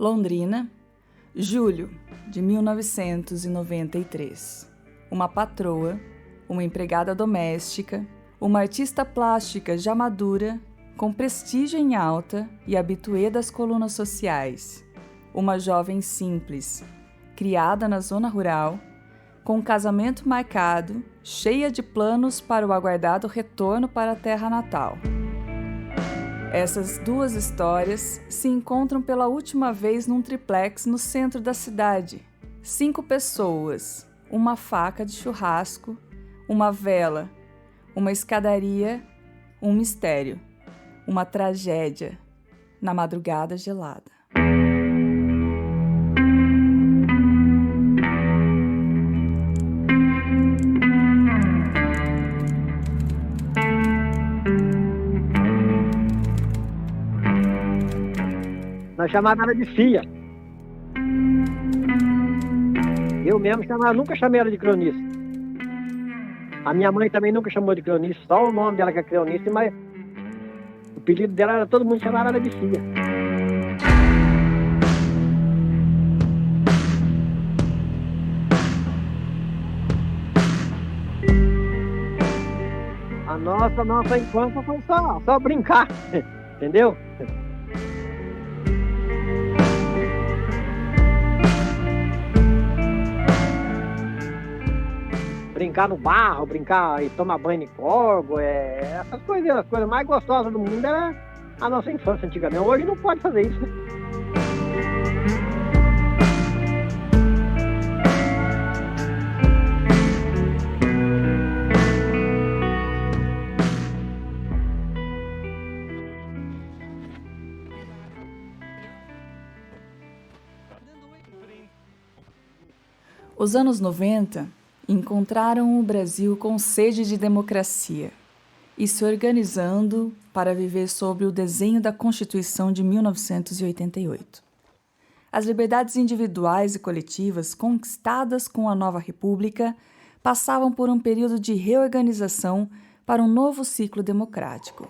Londrina, julho de 1993. Uma patroa, uma empregada doméstica, uma artista plástica já madura, com prestígio em alta e habituê das colunas sociais. Uma jovem simples, criada na zona rural, com um casamento marcado, cheia de planos para o aguardado retorno para a terra natal. Essas duas histórias se encontram pela última vez num triplex no centro da cidade. 5 pessoas, uma faca de churrasco, uma vela, uma escadaria, um mistério, uma tragédia na madrugada gelada. Nós chamávamos ela de Fia. Eu mesmo nunca chamei ela de cronista. A minha mãe também nunca chamou de cronista, só o nome dela que é cronista, mas o apelido dela era todo mundo chamava ela de Fia. A nossa infância foi só brincar, entendeu? Brincar no barro, brincar e tomar banho de corgo, essas coisas, as coisas mais gostosas do mundo era a nossa infância antigamente. Hoje não pode fazer isso, né? Os anos 90 encontraram o Brasil com sede de democracia e se organizando para viver sob o desenho da Constituição de 1988. As liberdades individuais e coletivas conquistadas com a nova República passavam por um período de reorganização para um novo ciclo democrático.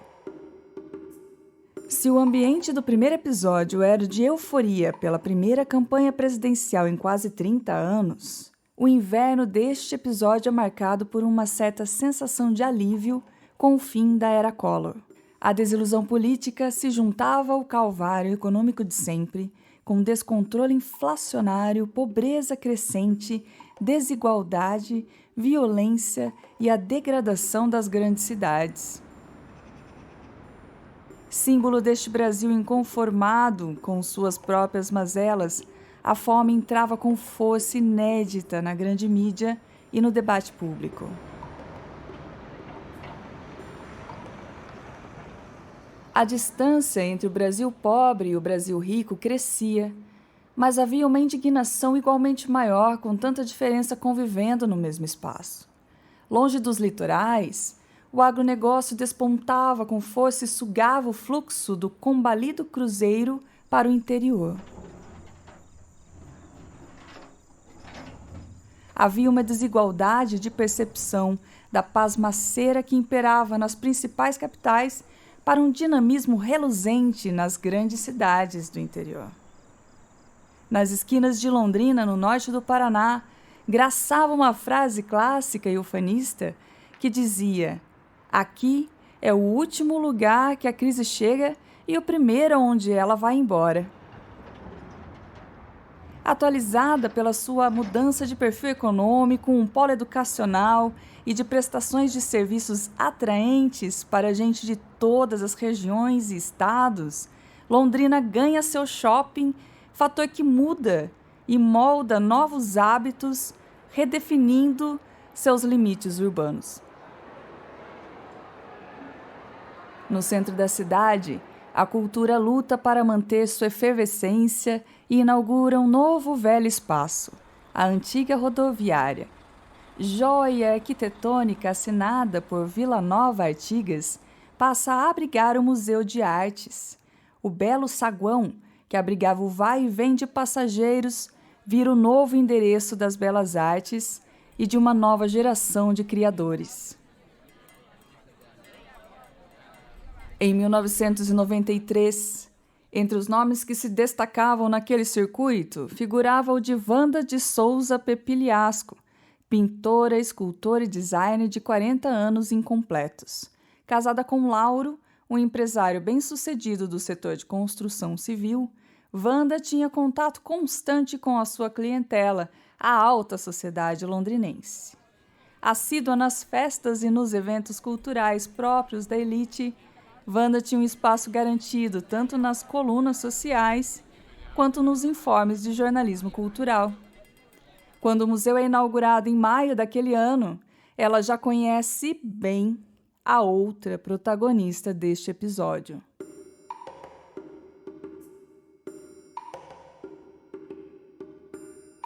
Se o ambiente do primeiro episódio era de euforia pela primeira campanha presidencial em quase 30 anos, o inverno deste episódio é marcado por uma certa sensação de alívio com o fim da era Collor. A desilusão política se juntava ao calvário econômico de sempre, com descontrole inflacionário, pobreza crescente, desigualdade, violência e a degradação das grandes cidades. Símbolo deste Brasil inconformado com suas próprias mazelas, a fome entrava com força inédita na grande mídia e no debate público. A distância entre o Brasil pobre e o Brasil rico crescia, mas havia uma indignação igualmente maior com tanta diferença convivendo no mesmo espaço. Longe dos litorais, o agronegócio despontava com força e sugava o fluxo do combalido cruzeiro para o interior. Havia uma desigualdade de percepção da pasmaceira que imperava nas principais capitais para um dinamismo reluzente nas grandes cidades do interior. Nas esquinas de Londrina, no norte do Paraná, graçava uma frase clássica e ufanista que dizia: "Aqui é o último lugar que a crise chega e o primeiro onde ela vai embora." Atualizada pela sua mudança de perfil econômico, um polo educacional e de prestações de serviços atraentes para gente de todas as regiões e estados, Londrina ganha seu shopping, fator que muda e molda novos hábitos, redefinindo seus limites urbanos. No centro da cidade, a cultura luta para manter sua efervescência e inaugura um novo velho espaço, a antiga rodoviária. Joia arquitetônica assinada por Vila Nova Artigas, passa a abrigar o Museu de Artes. O belo saguão, que abrigava o vai e vem de passageiros, vira o novo endereço das belas artes e de uma nova geração de criadores. Em 1993, Entre os nomes que se destacavam naquele circuito, figurava o de Wanda de Souza Pepiliasco, pintora, escultora e designer de 40 anos incompletos. Casada com Lauro, um empresário bem-sucedido do setor de construção civil, Wanda tinha contato constante com a sua clientela, a alta sociedade londrinense. Assídua nas festas e nos eventos culturais próprios da elite, Wanda tinha um espaço garantido tanto nas colunas sociais quanto nos informes de jornalismo cultural. Quando o museu é inaugurado em maio daquele ano, ela já conhece bem a outra protagonista deste episódio.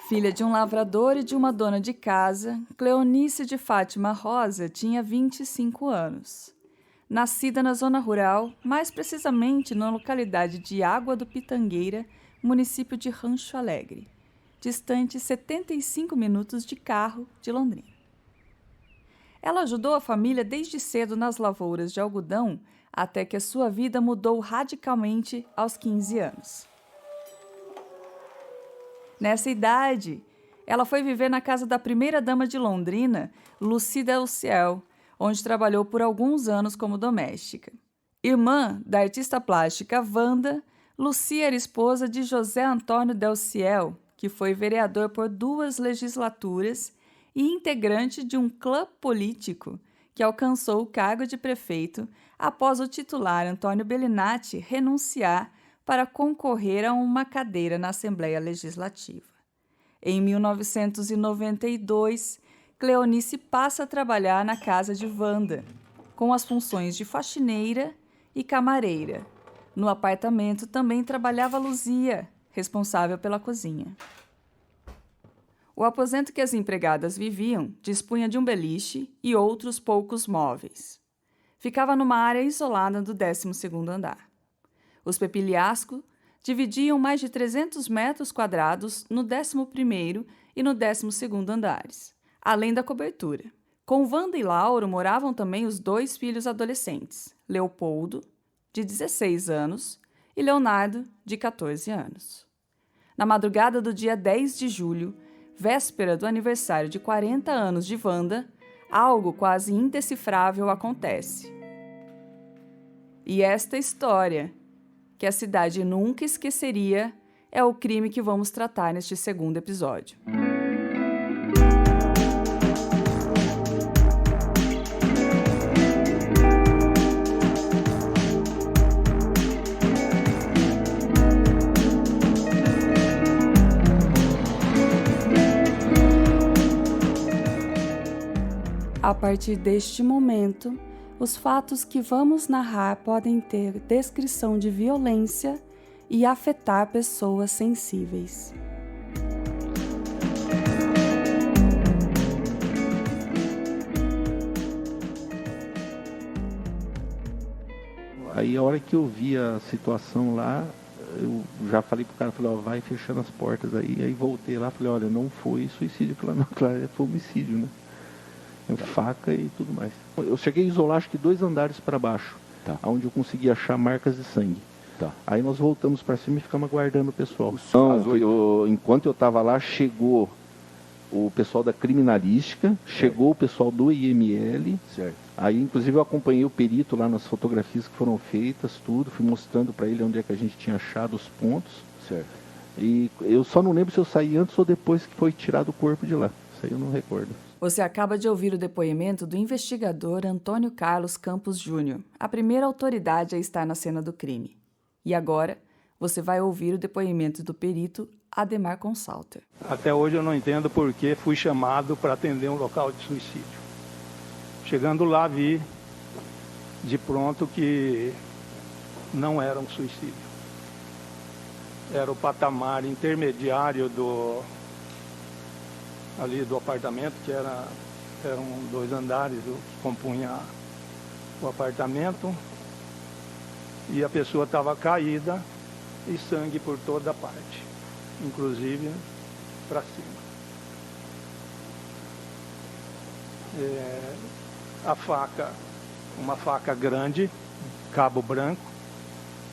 Filha de um lavrador e de uma dona de casa, Cleonice de Fátima Rosa tinha 25 anos. Nascida na zona rural, mais precisamente na localidade de Água do Pitangueira, município de Rancho Alegre, distante 75 minutos de carro de Londrina. Ela ajudou a família desde cedo nas lavouras de algodão, até que a sua vida mudou radicalmente aos 15 anos. Nessa idade, ela foi viver na casa da primeira-dama de Londrina, Lucy Del Ciel, onde trabalhou por alguns anos como doméstica. Irmã da artista plástica Wanda, Lucy era esposa de José Antônio Del Ciel, que foi vereador por 2 legislaturas e integrante de um clã político que alcançou o cargo de prefeito após o titular Antônio Bellinati renunciar para concorrer a uma cadeira na Assembleia Legislativa. Em 1992, Cleonice passa a trabalhar na casa de Wanda, com as funções de faxineira e camareira. No apartamento também trabalhava Luzia, responsável pela cozinha. O aposento que as empregadas viviam dispunha de um beliche e outros poucos móveis. Ficava numa área isolada do 12º andar. Os Pepiliasco dividiam mais de 300 metros quadrados no 11º e no 12º andares, além da cobertura. Com Wanda e Lauro moravam também os 2 filhos adolescentes, Leopoldo, de 16 anos, e Leonardo, de 14 anos. Na madrugada do dia 10 de julho, véspera do aniversário de 40 anos de Wanda, algo quase indecifrável acontece. E esta história, que a cidade nunca esqueceria, é o crime que vamos tratar neste 2º episódio. A partir deste momento, os fatos que vamos narrar podem ter descrição de violência e afetar pessoas sensíveis. Aí a hora que eu vi a situação lá, eu já falei pro cara, falei, ó, vai fechando as portas aí voltei lá, falei, olha, não foi suicídio, claro, não, claro, foi homicídio, né? Faca e tudo mais. Eu cheguei a isolar acho que 2 andares para baixo, tá, onde eu consegui achar marcas de sangue. Tá. Aí nós voltamos para cima e ficamos aguardando o pessoal. Então, enquanto eu estava lá, chegou o pessoal da criminalística, chegou o pessoal do IML. Certo. Aí, inclusive, eu acompanhei o perito lá nas fotografias que foram feitas, tudo, fui mostrando para ele onde é que a gente tinha achado os pontos. Certo. E eu só não lembro se eu saí antes ou depois que foi tirado o corpo de lá. Isso aí eu não recordo. Você acaba de ouvir o depoimento do investigador Antônio Carlos Campos Júnior, a primeira autoridade a estar na cena do crime. E agora, você vai ouvir o depoimento do perito Ademar Consalter. Até hoje eu não entendo por que fui chamado para atender um local de suicídio. Chegando lá, vi de pronto que não era um suicídio. Era o patamar intermediário ali do apartamento, que eram 2 andares que compunha o apartamento, e a pessoa estava caída e sangue por toda parte, inclusive para cima. A faca, uma faca grande, cabo branco,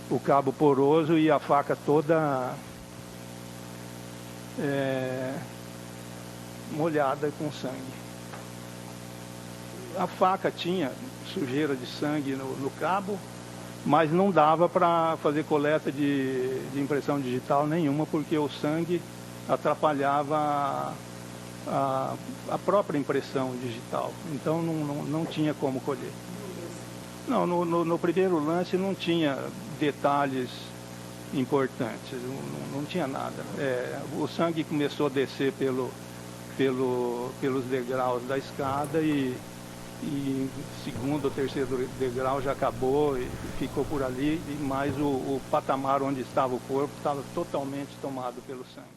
o cabo poroso e a faca toda molhada com sangue. A faca tinha sujeira de sangue no cabo, mas não dava para fazer coleta de impressão digital nenhuma, porque o sangue atrapalhava a própria impressão digital. Então não tinha como colher. Não, no primeiro lance não tinha detalhes importantes, não tinha nada. O sangue começou a descer pelos degraus da escada e segundo ou terceiro degrau já acabou e ficou por ali, mas o patamar onde estava o corpo estava totalmente tomado pelo sangue.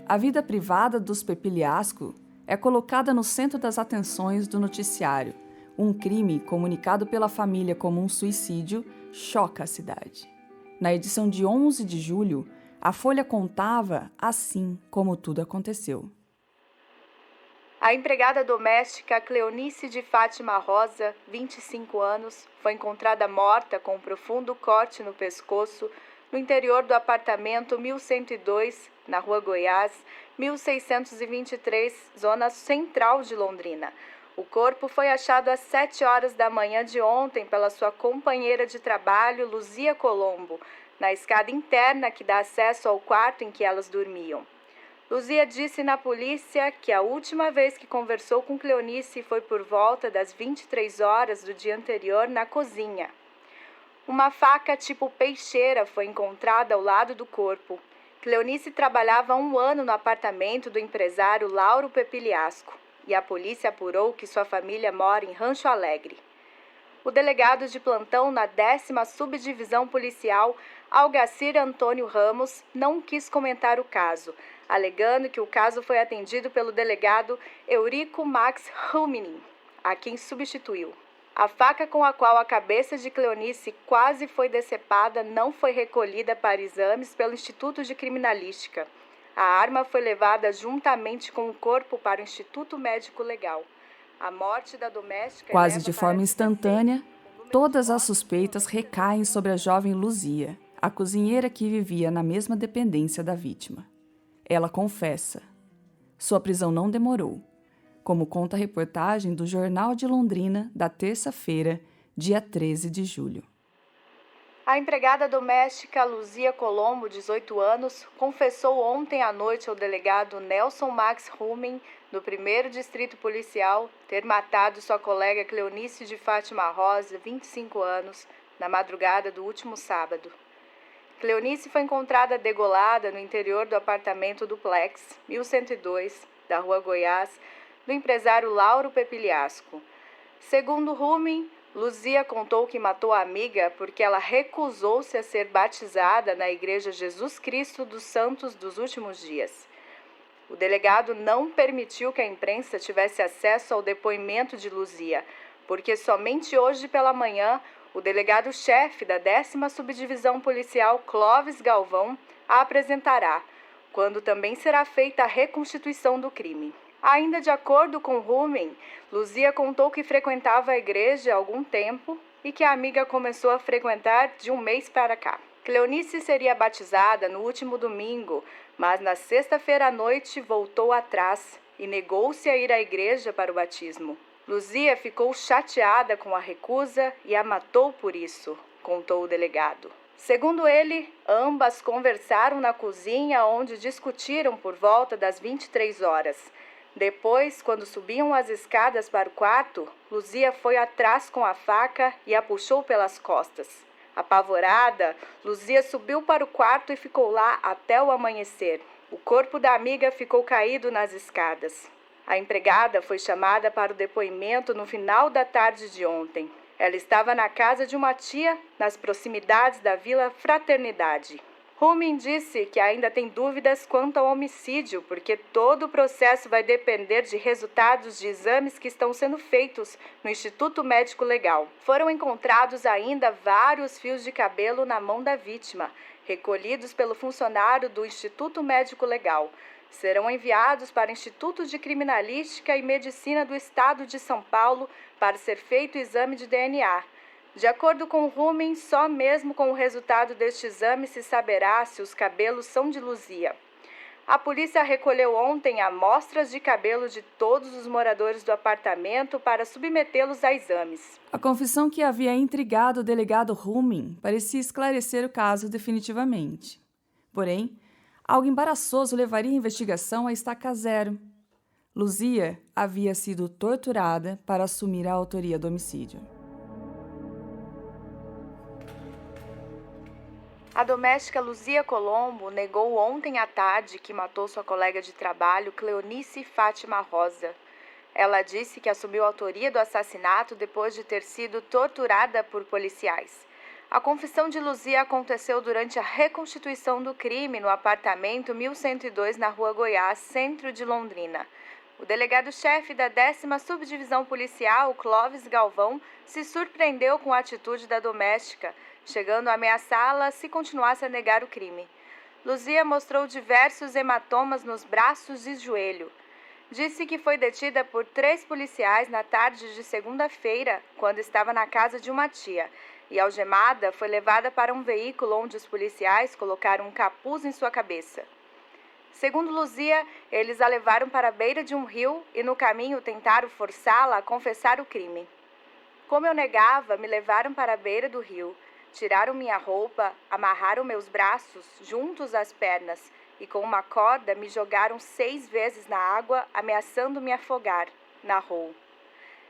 A vida privada dos Pepiliasco é colocada no centro das atenções do noticiário. Um crime comunicado pela família como um suicídio choca a cidade. Na edição de 11 de julho, a Folha contava assim como tudo aconteceu. A empregada doméstica Cleonice de Fátima Rosa, 25 anos, foi encontrada morta com um profundo corte no pescoço no interior do apartamento 1102, na Rua Goiás, 1623, zona central de Londrina. O corpo foi achado às 7 horas da manhã de ontem pela sua companheira de trabalho, Luzia Colombo, na escada interna que dá acesso ao quarto em que elas dormiam. Luzia disse na polícia que a última vez que conversou com Cleonice foi por volta das 23 horas do dia anterior na cozinha. Uma faca tipo peixeira foi encontrada ao lado do corpo. Cleonice trabalhava há 1 ano no apartamento do empresário Lauro Pepiliasco e a polícia apurou que sua família mora em Rancho Alegre. O delegado de plantão na 10ª Subdivisão Policial, Algacir Antônio Ramos, não quis comentar o caso, alegando que o caso foi atendido pelo delegado Eurico Max Ruminin, a quem substituiu. A faca com a qual a cabeça de Cleonice quase foi decepada não foi recolhida para exames pelo Instituto de Criminalística. A arma foi levada juntamente com o corpo para o Instituto Médico Legal. A morte da doméstica... Quase de forma instantânea, todas as suspeitas recaem sobre a jovem Luzia, a cozinheira que vivia na mesma dependência da vítima. Ela confessa. Sua prisão não demorou, como conta a reportagem do Jornal de Londrina da terça-feira, dia 13 de julho. A empregada doméstica Luzia Colombo, 18 anos, confessou ontem à noite ao delegado Nelson Max Rumen, do 1º Distrito Policial, ter matado sua colega Cleonice de Fátima Rosa, 25 anos, na madrugada do último sábado. Cleonice foi encontrada degolada no interior do apartamento duplex 1102, da Rua Goiás, do empresário Lauro Pepiliasco. Segundo Rumen, Luzia contou que matou a amiga porque ela recusou-se a ser batizada na Igreja Jesus Cristo dos Santos dos Últimos Dias. O delegado não permitiu que a imprensa tivesse acesso ao depoimento de Luzia, porque somente hoje pela manhã o delegado-chefe da 10ª Subdivisão Policial, Clóvis Galvão, a apresentará, quando também será feita a reconstituição do crime. Ainda de acordo com Rumen, Luzia contou que frequentava a igreja há algum tempo e que a amiga começou a frequentar de 1 mês para cá. Cleonice seria batizada no último domingo, mas na sexta-feira à noite voltou atrás e negou-se a ir à igreja para o batismo. Luzia ficou chateada com a recusa e a matou por isso, contou o delegado. Segundo ele, ambas conversaram na cozinha onde discutiram por volta das 23 horas. Depois, quando subiam as escadas para o quarto, Luzia foi atrás com a faca e a puxou pelas costas. Apavorada, Luzia subiu para o quarto e ficou lá até o amanhecer. O corpo da amiga ficou caído nas escadas. A empregada foi chamada para o depoimento no final da tarde de ontem. Ela estava na casa de uma tia, nas proximidades da Vila Fraternidade. Rumen disse que ainda tem dúvidas quanto ao homicídio, porque todo o processo vai depender de resultados de exames que estão sendo feitos no Instituto Médico Legal. Foram encontrados ainda vários fios de cabelo na mão da vítima, recolhidos pelo funcionário do Instituto Médico Legal. serão enviados para o Instituto de Criminalística e Medicina do Estado de São Paulo para ser feito o exame de DNA. De acordo com Rumen, só mesmo com o resultado deste exame se saberá se os cabelos são de Luzia. A polícia recolheu ontem amostras de cabelo de todos os moradores do apartamento para submetê-los a exames. A confissão que havia intrigado o delegado Rumen parecia esclarecer o caso definitivamente. Porém, algo embaraçoso levaria a investigação a estaca zero. Luzia havia sido torturada para assumir a autoria do homicídio. A doméstica Luzia Colombo negou ontem à tarde que matou sua colega de trabalho, Cleonice Fátima Rosa. Ela disse que assumiu a autoria do assassinato depois de ter sido torturada por policiais. A confissão de Luzia aconteceu durante a reconstituição do crime no apartamento 1102 na Rua Goiás, centro de Londrina. O delegado-chefe da 10ª Subdivisão Policial, Clóvis Galvão, se surpreendeu com a atitude da doméstica, chegando a ameaçá-la se continuasse a negar o crime. Luzia mostrou diversos hematomas nos braços e joelho. Disse que foi detida por 3 policiais na tarde de segunda-feira, quando estava na casa de uma tia, e algemada foi levada para um veículo onde os policiais colocaram um capuz em sua cabeça. Segundo Luzia, eles a levaram para a beira de um rio e no caminho tentaram forçá-la a confessar o crime. Como eu negava, me levaram para a beira do rio. Tiraram minha roupa, amarraram meus braços juntos às pernas e com uma corda me jogaram 6 vezes na água, ameaçando me afogar, narrou.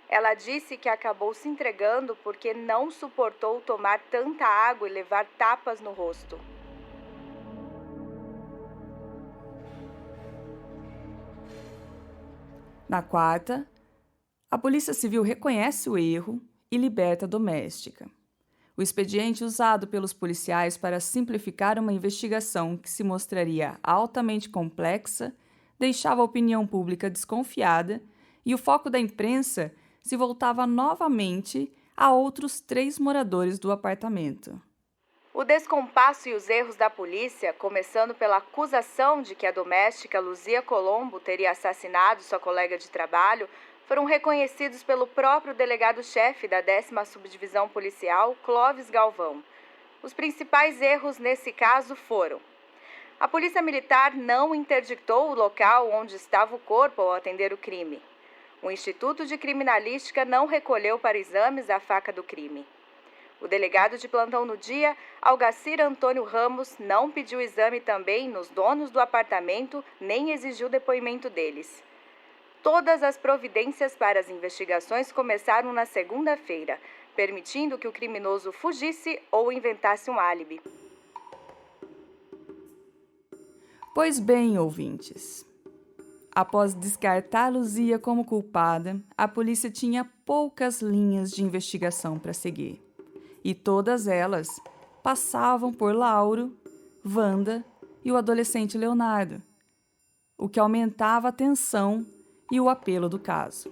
Ela disse que acabou se entregando porque não suportou tomar tanta água e levar tapas no rosto. Na quarta, a Polícia Civil reconhece o erro e liberta a doméstica. O expediente usado pelos policiais para simplificar uma investigação que se mostraria altamente complexa deixava a opinião pública desconfiada e o foco da imprensa se voltava novamente a outros 3 moradores do apartamento. O descompasso e os erros da polícia, começando pela acusação de que a doméstica Luzia Colombo teria assassinado sua colega de trabalho, foram reconhecidos pelo próprio delegado-chefe da 10ª Subdivisão Policial, Clóvis Galvão. Os principais erros nesse caso foram: a Polícia Militar não interditou o local onde estava o corpo ao atender o crime. O Instituto de Criminalística não recolheu para exames a faca do crime. O delegado de plantão no dia, Algacir Antônio Ramos, não pediu exame também nos donos do apartamento, nem exigiu depoimento deles. Todas as providências para as investigações começaram na segunda-feira, permitindo que o criminoso fugisse ou inventasse um álibi. Pois bem, ouvintes, após descartar Luzia como culpada, a polícia tinha poucas linhas de investigação para seguir. E todas elas passavam por Lauro, Wanda e o adolescente Leonardo, o que aumentava a tensão e o apelo do caso.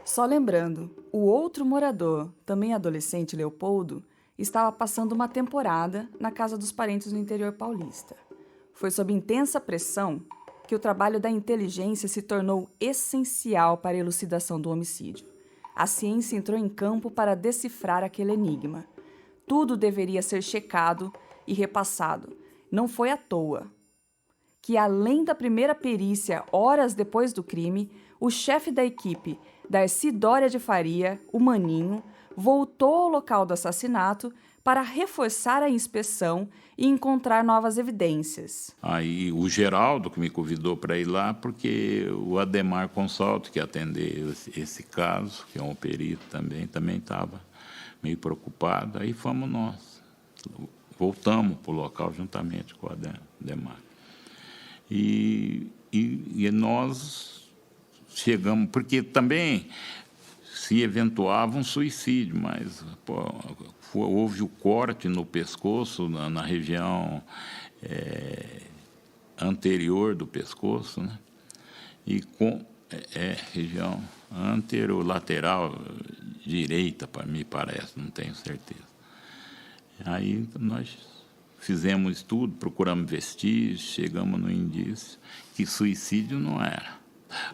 Só lembrando, o outro morador, também adolescente Leopoldo, estava passando uma temporada na casa dos parentes no interior paulista. Foi sob intensa pressão que o trabalho da inteligência se tornou essencial para a elucidação do homicídio. A ciência entrou em campo para decifrar aquele enigma. Tudo deveria ser checado e repassado. Não foi à toa que, além da primeira perícia, horas depois do crime, o chefe da equipe, Darcy Dória de Faria, o Maninho, voltou ao local do assassinato para reforçar a inspeção e encontrar novas evidências. Aí o Geraldo que me convidou para ir lá, porque o Ademar Consalto, que atendeu esse caso, que é um perito também estava meio preocupado. Aí fomos nós, voltamos para o local juntamente com o Ademar. E nós chegamos, porque também se eventuava um suicídio, mas houve o corte no pescoço, na região anterior do pescoço, né? E com região anterolateral direita, me parece, não tenho certeza. Aí nós fizemos um estudo, procuramos vestígios, chegamos no indício que suicídio não era.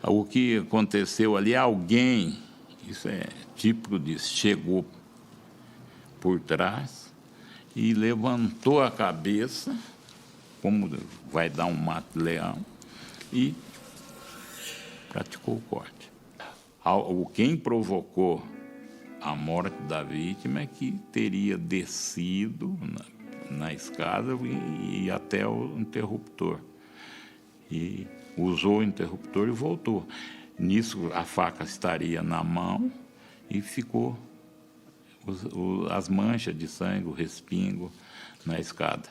O que aconteceu ali, alguém, isso é típico disso, chegou por trás e levantou a cabeça, como vai dar um mata-leão, e praticou o corte. Quem provocou a morte da vítima é que teria descido na escada e até o interruptor. E usou o interruptor e voltou. Nisso, a faca estaria na mão e ficou as manchas de sangue, o respingo na escada.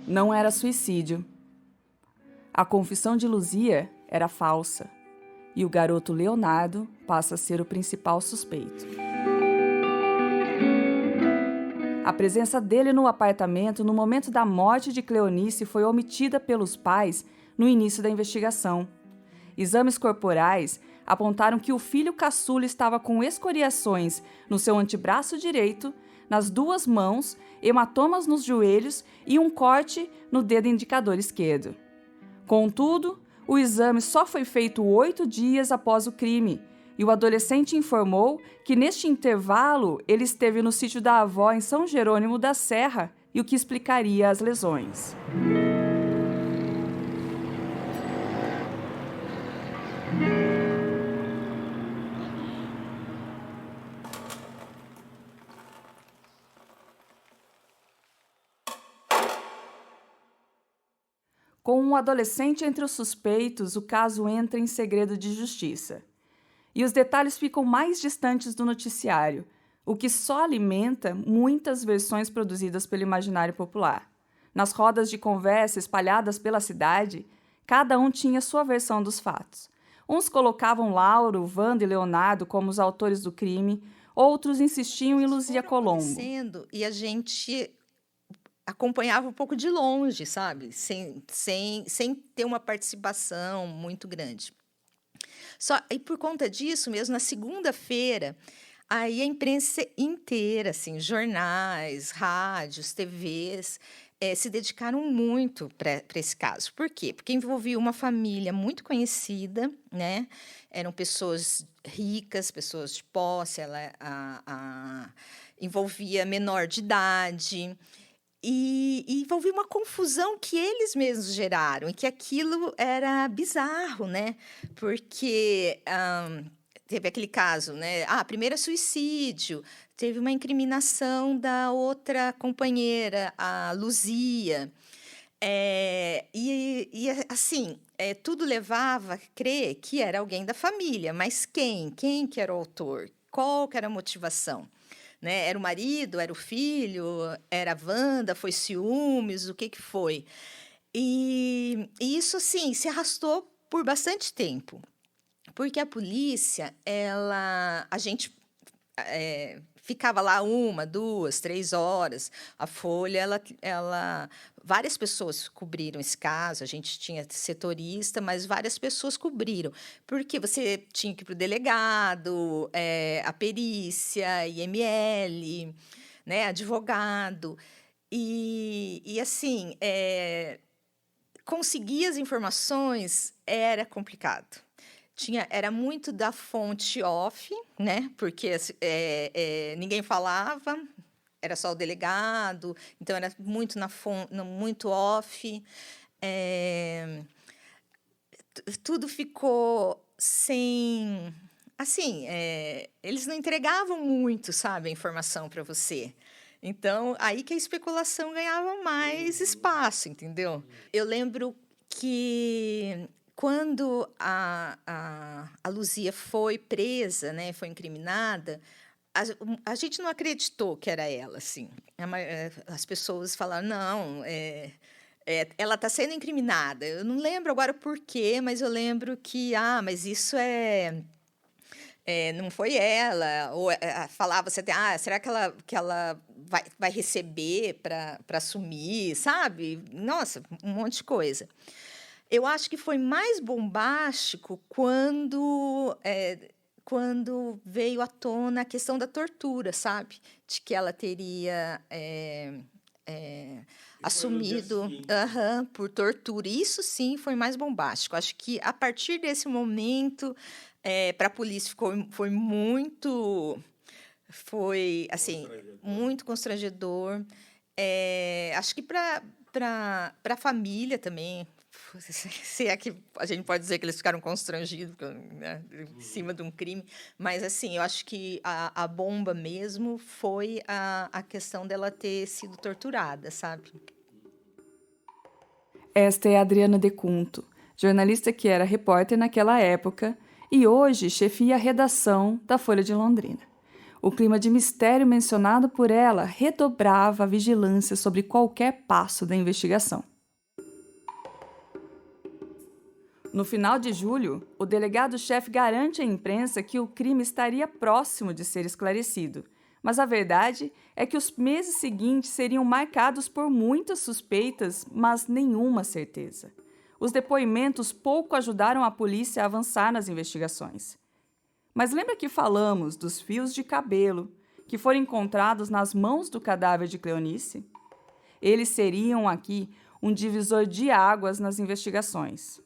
Não era suicídio. A confissão de Luzia era falsa e o garoto Leonardo passa a ser o principal suspeito. A presença dele no apartamento no momento da morte de Cleonice foi omitida pelos pais no início da investigação. Exames corporais apontaram que o filho caçula estava com escoriações no seu antebraço direito, nas 2 mãos, hematomas nos joelhos e um corte no dedo indicador esquerdo. Contudo, o exame só foi feito 8 dias após o crime, e o adolescente informou que neste intervalo ele esteve no sítio da avó em São Jerônimo da Serra, e o que explicaria as lesões. Com um adolescente entre os suspeitos, o caso entra em segredo de justiça. E os detalhes ficam mais distantes do noticiário, o que só alimenta muitas versões produzidas pelo imaginário popular. Nas rodas de conversa espalhadas pela cidade, cada um tinha sua versão dos fatos. Uns colocavam Lauro, Wanda e Leonardo como os autores do crime, outros insistiam em Luzia Colombo. E a gente acompanhava um pouco de longe, sabe? Sem ter uma participação muito grande. E por conta disso mesmo, na segunda-feira, aí a imprensa inteira, assim, jornais, rádios, TVs, se dedicaram muito para esse caso. Por quê? Porque envolvia uma família muito conhecida, né? Eram pessoas ricas, pessoas de posse, envolvia menor de idade. E envolvia uma confusão que eles mesmos geraram, e que aquilo era bizarro, né? Porque teve aquele caso, né? Primeiro é suicídio, teve uma incriminação da outra companheira, a Luzia. Assim, tudo levava a crer que era alguém da família, mas quem? Quem que era o autor? Qual que era a motivação? Né? Era o marido, era o filho, era a Wanda, foi ciúmes, o que foi? E isso, assim, se arrastou por bastante tempo, porque a polícia, a gente ficava lá 1, 2, 3 horas. A Folha, várias pessoas cobriram esse caso. A gente tinha setorista, mas várias pessoas cobriram. Porque você tinha que ir para o delegado, a perícia, IML, né, advogado. E assim, conseguir as informações era complicado. Era muito da fonte off, né? Porque ninguém falava, era só o delegado, então era muito muito off. Tudo ficou sem... Assim, eles não entregavam muito, sabe, a informação para você. Então, aí que a especulação ganhava mais espaço, entendeu? Eu lembro que... Quando a Luzia foi presa, né, foi incriminada, a gente não acreditou que era ela, assim. As pessoas falaram, não, ela está sendo incriminada. Eu não lembro agora por quê, mas eu lembro que, mas isso não foi ela. Ou falava-se até, será que ela vai receber para assumir, sabe? Nossa, um monte de coisa. Eu acho que foi mais bombástico quando quando veio à tona a questão da tortura, sabe? De que ela teria assumido por tortura. Isso sim foi mais bombástico. Acho que a partir desse momento, para a polícia foi muito muito constrangedor. Acho que para a família também, se é que a gente pode dizer que eles ficaram constrangidos, né, em cima de um crime, mas assim, eu acho que a bomba mesmo foi a questão dela ter sido torturada, sabe? Esta é a Adriana Decunto, jornalista que era repórter naquela época e hoje chefia a redação da Folha de Londrina. O clima de mistério mencionado por ela redobrava a vigilância sobre qualquer passo da investigação. No final de julho, o delegado-chefe garante à imprensa que o crime estaria próximo de ser esclarecido, mas a verdade é que os meses seguintes seriam marcados por muitas suspeitas, mas nenhuma certeza. Os depoimentos pouco ajudaram a polícia a avançar nas investigações. Mas lembra que falamos dos fios de cabelo que foram encontrados nas mãos do cadáver de Cleonice? Eles seriam aqui um divisor de águas nas investigações.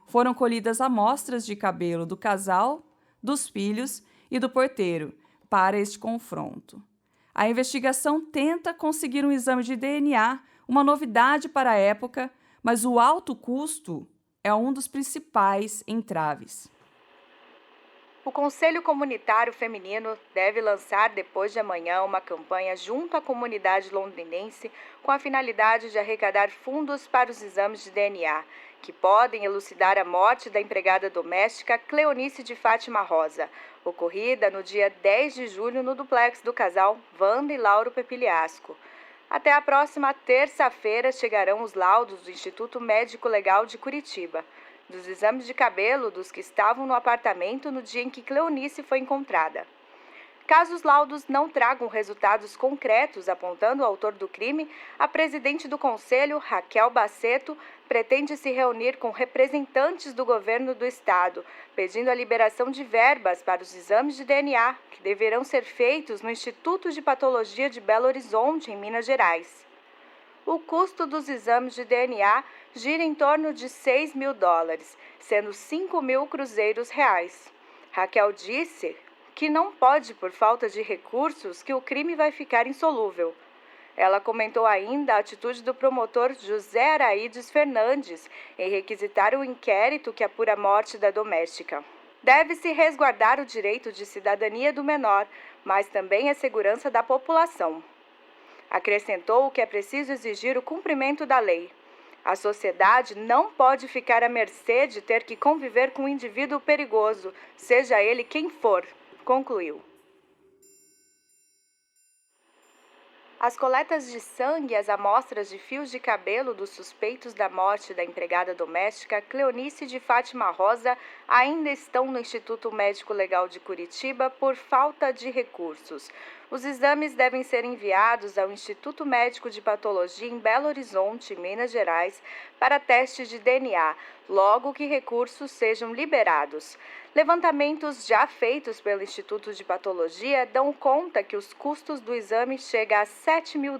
Foram colhidas amostras de cabelo do casal, dos filhos e do porteiro para este confronto. A investigação tenta conseguir um exame de DNA, uma novidade para a época, mas o alto custo é um dos principais entraves. O Conselho Comunitário Feminino deve lançar depois de amanhã uma campanha junto à comunidade londrinense com a finalidade de arrecadar fundos para os exames de DNA, que podem elucidar a morte da empregada doméstica Cleonice de Fátima Rosa, ocorrida no dia 10 de julho no duplex do casal Wanda e Lauro Pepiliasco. Até a próxima terça-feira chegarão os laudos do Instituto Médico Legal de Curitiba, dos exames de cabelo dos que estavam no apartamento no dia em que Cleonice foi encontrada. Caso os laudos não tragam resultados concretos apontando o autor do crime, a presidente do Conselho, Raquel Baceto, pretende se reunir com representantes do governo do estado, pedindo a liberação de verbas para os exames de DNA, que deverão ser feitos no Instituto de Patologia de Belo Horizonte, em Minas Gerais. O custo dos exames de DNA gira em torno de $6 mil, sendo 5 mil cruzeiros reais. Raquel disse que não pode, por falta de recursos, que o crime vai ficar insolúvel. Ela comentou ainda a atitude do promotor José Araides Fernandes em requisitar o inquérito que apura a morte da doméstica. Deve-se resguardar o direito de cidadania do menor, mas também a segurança da população. Acrescentou que é preciso exigir o cumprimento da lei. A sociedade não pode ficar à mercê de ter que conviver com um indivíduo perigoso, seja ele quem for, concluiu. As coletas de sangue e as amostras de fios de cabelo dos suspeitos da morte da empregada doméstica Cleonice de Fátima Rosa ainda estão no Instituto Médico Legal de Curitiba por falta de recursos. Os exames devem ser enviados ao Instituto Médico de Patologia em Belo Horizonte, Minas Gerais, para testes de DNA, logo que recursos sejam liberados. Levantamentos já feitos pelo Instituto de Patologia dão conta que os custos do exame chegam a $7 mil.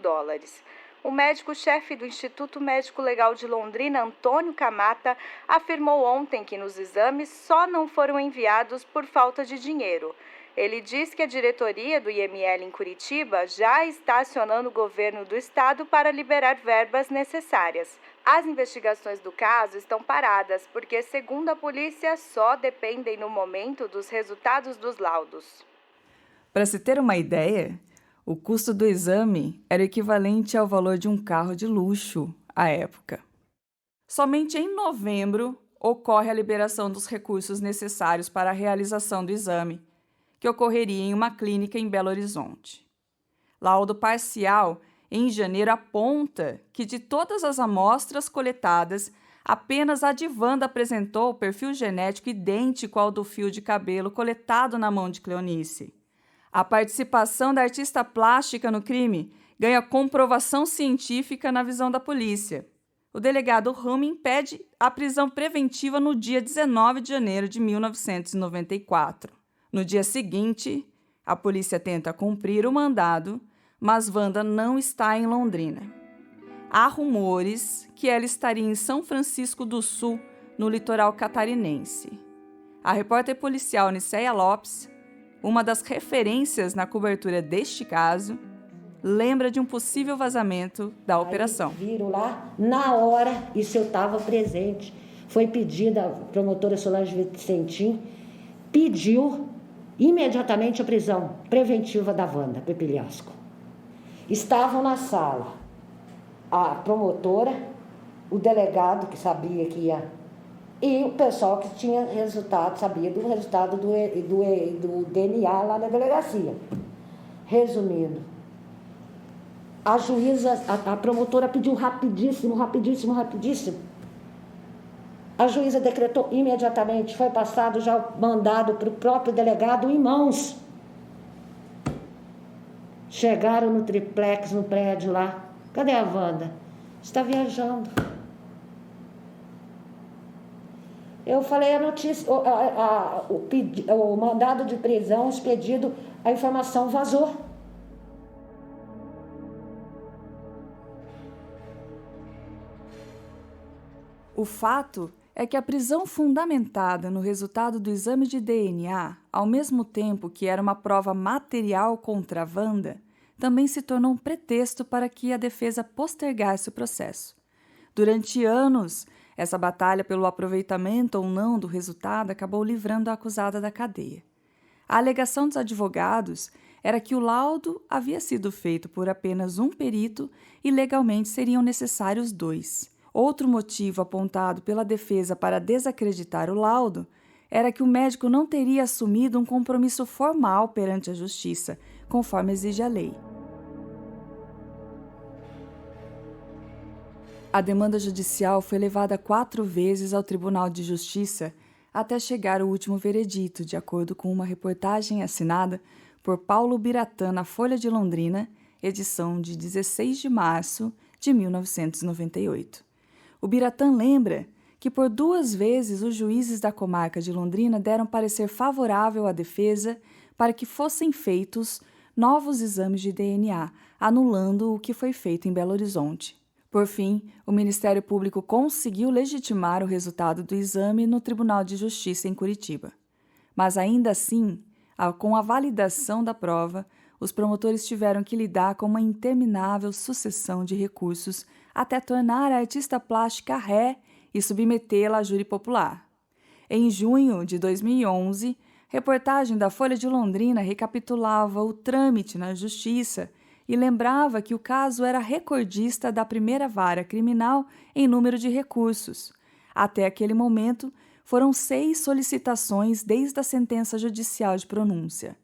O médico-chefe do Instituto Médico Legal de Londrina, Antônio Camata, afirmou ontem que nos exames só não foram enviados por falta de dinheiro. Ele diz que a diretoria do IML em Curitiba já está acionando o governo do estado para liberar verbas necessárias. As investigações do caso estão paradas porque, segundo a polícia, só dependem no momento dos resultados dos laudos. Para se ter uma ideia, o custo do exame era equivalente ao valor de um carro de luxo à época. Somente em novembro ocorre a liberação dos recursos necessários para a realização do exame, que ocorreria em uma clínica em Belo Horizonte. Laudo parcial, em janeiro, aponta que de todas as amostras coletadas, apenas a de Wanda apresentou o perfil genético idêntico ao do fio de cabelo coletado na mão de Cleonice. A participação da artista plástica no crime ganha comprovação científica na visão da polícia. O delegado Rumming pede a prisão preventiva no dia 19 de janeiro de 1994. No dia seguinte, a polícia tenta cumprir o mandado, mas Wanda não está em Londrina. Há rumores que ela estaria em São Francisco do Sul, no litoral catarinense. A repórter policial Nicéia Lopes, uma das referências na cobertura deste caso, lembra de um possível vazamento da operação. Viram lá, na hora, isso eu estava presente. Foi pedida, a promotora Solange Vicentim pediu imediatamente a prisão preventiva da Wanda Pepiliasco. Estavam na sala a promotora, o delegado que sabia que ia, e o pessoal que tinha resultado, sabia do resultado do DNA lá na delegacia. Resumindo, a juíza, a promotora pediu rapidíssimo. A juíza decretou imediatamente, foi passado já o mandado para o próprio delegado em mãos. Chegaram no triplex, no prédio lá. Cadê a Wanda? Está viajando. Eu falei a notícia, o mandado de prisão expedido, a informação vazou. O fato é que a prisão fundamentada no resultado do exame de DNA, ao mesmo tempo que era uma prova material contra a Wanda, também se tornou um pretexto para que a defesa postergasse o processo. Durante anos, essa batalha pelo aproveitamento ou não do resultado acabou livrando a acusada da cadeia. A alegação dos advogados era que o laudo havia sido feito por apenas um perito e legalmente seriam necessários 2. Outro motivo apontado pela defesa para desacreditar o laudo era que o médico não teria assumido um compromisso formal perante a justiça, conforme exige a lei. A demanda judicial foi levada 4 vezes ao Tribunal de Justiça até chegar o último veredito, de acordo com uma reportagem assinada por Paulo Biratã na Folha de Londrina, edição de 16 de março de 1998. O Biratã lembra que por 2 vezes os juízes da comarca de Londrina deram parecer favorável à defesa para que fossem feitos novos exames de DNA, anulando o que foi feito em Belo Horizonte. Por fim, o Ministério Público conseguiu legitimar o resultado do exame no Tribunal de Justiça em Curitiba. Mas ainda assim, com a validação da prova, os promotores tiveram que lidar com uma interminável sucessão de recursos até tornar a artista plástica ré e submetê-la a júri popular. Em junho de 2011, reportagem da Folha de Londrina recapitulava o trâmite na Justiça e lembrava que o caso era recordista da primeira vara criminal em número de recursos. Até aquele momento, foram 6 solicitações desde a sentença judicial de pronúncia.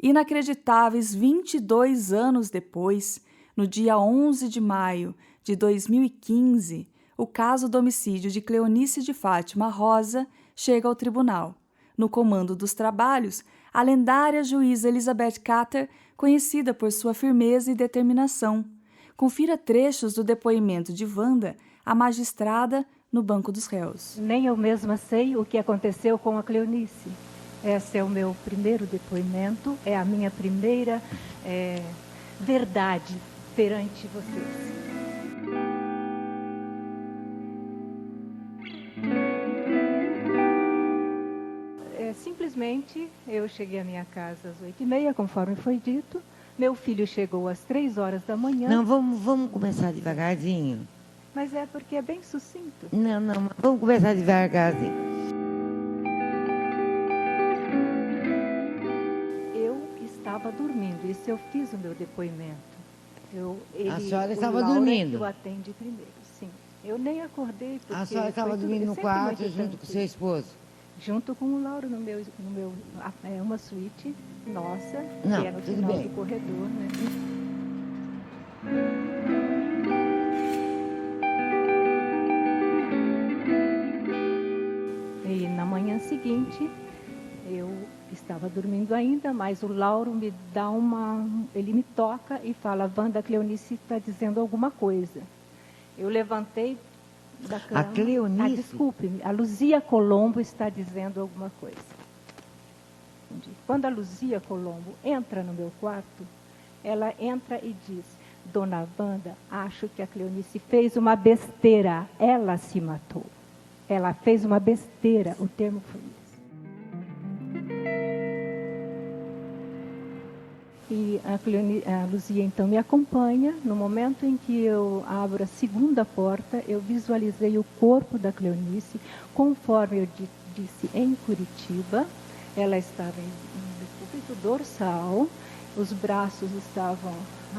Inacreditáveis 22 anos depois, no dia 11 de maio de 2015, o caso do homicídio de Cleonice de Fátima Rosa chega ao tribunal. No comando dos trabalhos, a lendária juíza Elizabeth Cater, conhecida por sua firmeza e determinação. Confira trechos do depoimento de Wanda, a magistrada, no banco dos réus. Nem eu mesma sei o que aconteceu com a Cleonice. Esse é o meu primeiro depoimento, é a minha primeira verdade perante vocês. Simplesmente, eu cheguei à minha casa às 8h30, conforme foi dito. Meu filho chegou às 3h da manhã. Não, vamos começar devagarzinho. Mas é porque é bem sucinto. Não, vamos começar devagarzinho. Eu estava dormindo, isso eu fiz o meu depoimento. A senhora estava dormindo? Que eu atendi primeiro, sim. Eu nem acordei. Porque a senhora estava dormindo no quarto junto com seu esposo? Junto com o Lauro no meu uma suíte nossa, não, que é no final do corredor, né? E na manhã seguinte, eu estava dormindo ainda, mas o Lauro me dá ele me toca e fala: Wanda, a Cleonice está dizendo alguma coisa. Eu levantei da cama. A Cleonice? Desculpe-me, a Luzia Colombo está dizendo alguma coisa. Entendi. Quando a Luzia Colombo entra no meu quarto, ela entra e diz: Dona Wanda, acho que a Cleonice fez uma besteira, ela se matou. Ela fez uma besteira, o termo foi esse. E a Luzia, então, me acompanha. No momento em que eu abro a segunda porta, eu visualizei o corpo da Cleonice, conforme eu disse, em Curitiba. Ela estava em decúbito dorsal, os braços estavam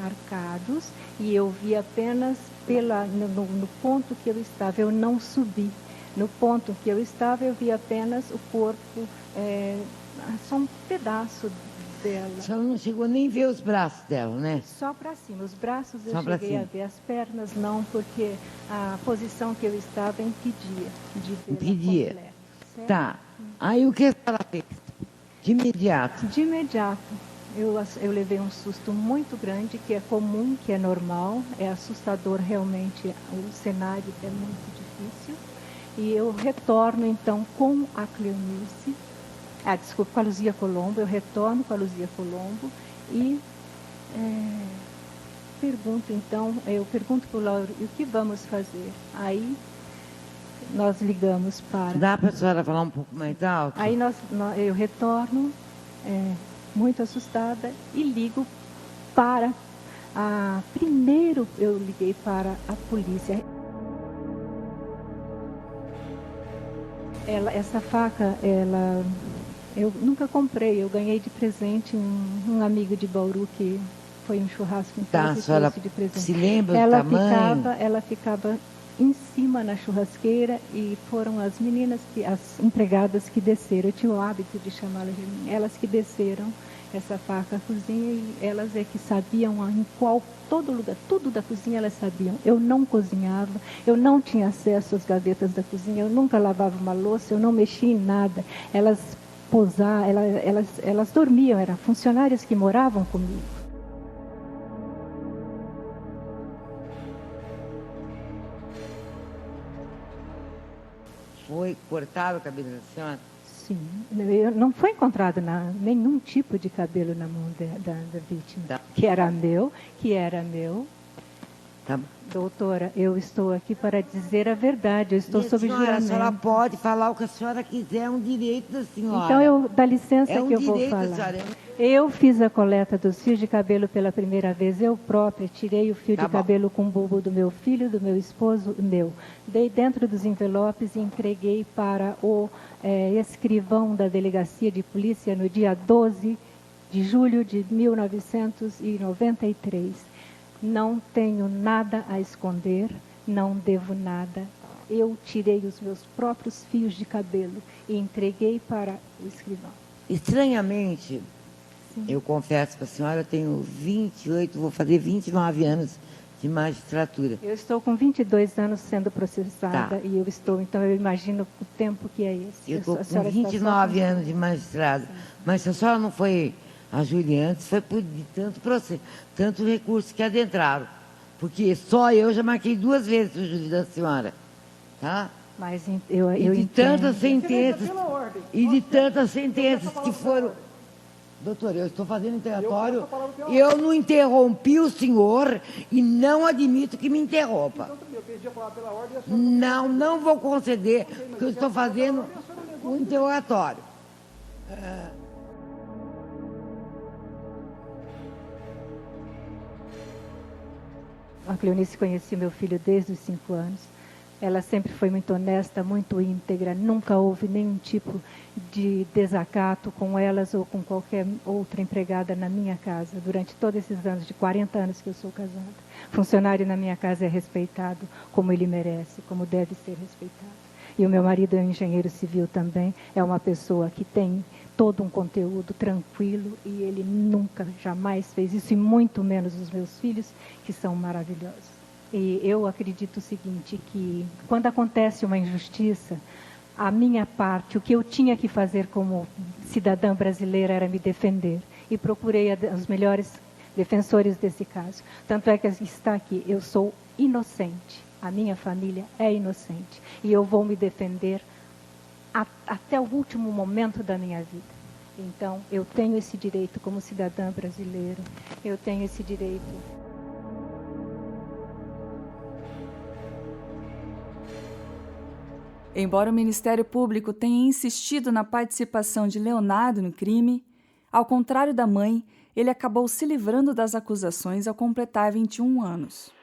arcados, e eu vi apenas no ponto que eu estava, eu não subi. No ponto que eu estava, eu vi apenas o corpo, só um pedaço dela. Você não chegou nem a ver os braços dela, né? Só para cima. Os braços só eu cheguei a ver, as pernas não, porque a posição que eu estava impedia de ver. Impedia. Completa, certo? Tá. Aí o que ela fez? De imediato? De imediato. Eu levei um susto muito grande, que é comum, que é normal, é assustador realmente, o cenário é muito difícil. E eu retorno, então, com a Cleonice, com a Luzia Colombo, eu retorno com a Luzia Colombo e eu pergunto para o Lauro, e o que vamos fazer? Aí nós ligamos para... Dá para a senhora falar um pouco mais alto? Aí eu retorno, muito assustada, e ligo para primeiro eu liguei para a polícia. Essa faca, eu nunca comprei, eu ganhei de presente um amigo de Bauru que foi um churrasco em casa e trouxe de presente. Se lembra do tamanho? Ela ficava em cima na churrasqueira e foram as meninas, as empregadas que desceram. Eu tinha o hábito de chamá-las de mim. Elas que desceram essa faca à cozinha e elas é que sabiam em todo lugar, tudo da cozinha elas sabiam. Eu não cozinhava, eu não tinha acesso às gavetas da cozinha, eu nunca lavava uma louça, eu não mexia em nada. Elas dormiam, eram funcionárias que moravam comigo. Foi cortado o cabelo da senhora? Sim, não foi encontrado nenhum tipo de cabelo na mão da vítima, tá. que era meu. Tá. Doutora, eu estou aqui para dizer a verdade, eu estou sob juramento. A senhora pode falar o que a senhora quiser, é um direito da senhora. Então, dá licença que eu vou falar. Senhora. Eu fiz a coleta dos fios de cabelo pela primeira vez, eu própria tirei o fio de cabelo com o bulbo do meu filho, do meu esposo, dei dentro dos envelopes e entreguei para o escrivão da delegacia de polícia no dia 12 de julho de 1993. Não tenho nada a esconder, não devo nada. Eu tirei os meus próprios fios de cabelo e entreguei para o escrivão. Estranhamente, sim, eu confesso para a senhora, eu tenho 28, vou fazer 29 anos de magistratura. Eu estou com 22 anos sendo processada e então eu imagino o tempo que é esse. Eu estou com 29 anos de magistrada, mas se a senhora não foi a Juliantes, foi por tanto recurso que adentraram, porque só eu já marquei 2 vezes o júri da senhora, tá? Mas eu entendo. De tantas sentenças que foram... Doutor, eu estou fazendo interrogatório, eu não interrompi o senhor e não admito que me interrompa. Não vou conceder, porque eu estou fazendo o interrogatório. A Cleonice conhecia meu filho desde os 5 anos. Ela sempre foi muito honesta, muito íntegra. Nunca houve nenhum tipo de desacato com elas ou com qualquer outra empregada na minha casa. Durante todos esses anos, de 40 anos que eu sou casada. Funcionário na minha casa é respeitado como ele merece, como deve ser respeitado. E o meu marido é um engenheiro civil também. É uma pessoa que tem todo um conteúdo tranquilo e ele nunca, jamais fez isso, e muito menos os meus filhos, que são maravilhosos. E eu acredito o seguinte, que quando acontece uma injustiça, a minha parte, o que eu tinha que fazer como cidadã brasileira era me defender. E procurei os melhores defensores desse caso. Tanto é que está aqui, eu sou inocente, a minha família é inocente. E eu vou me defender até o último momento da minha vida. Então, eu tenho esse direito como cidadã brasileira, eu tenho esse direito. Embora o Ministério Público tenha insistido na participação de Leonardo no crime, ao contrário da mãe, ele acabou se livrando das acusações ao completar 21 anos.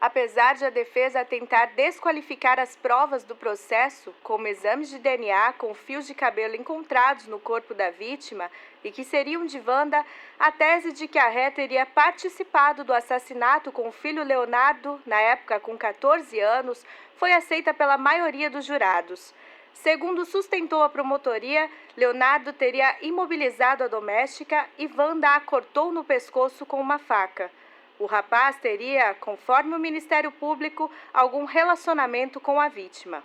Apesar de a defesa tentar desqualificar as provas do processo, como exames de DNA com fios de cabelo encontrados no corpo da vítima e que seriam de Wanda, a tese de que a ré teria participado do assassinato com o filho Leonardo, na época com 14 anos, foi aceita pela maioria dos jurados. Segundo sustentou a promotoria, Leonardo teria imobilizado a doméstica e Wanda a cortou no pescoço com uma faca. O rapaz teria, conforme o Ministério Público, algum relacionamento com a vítima.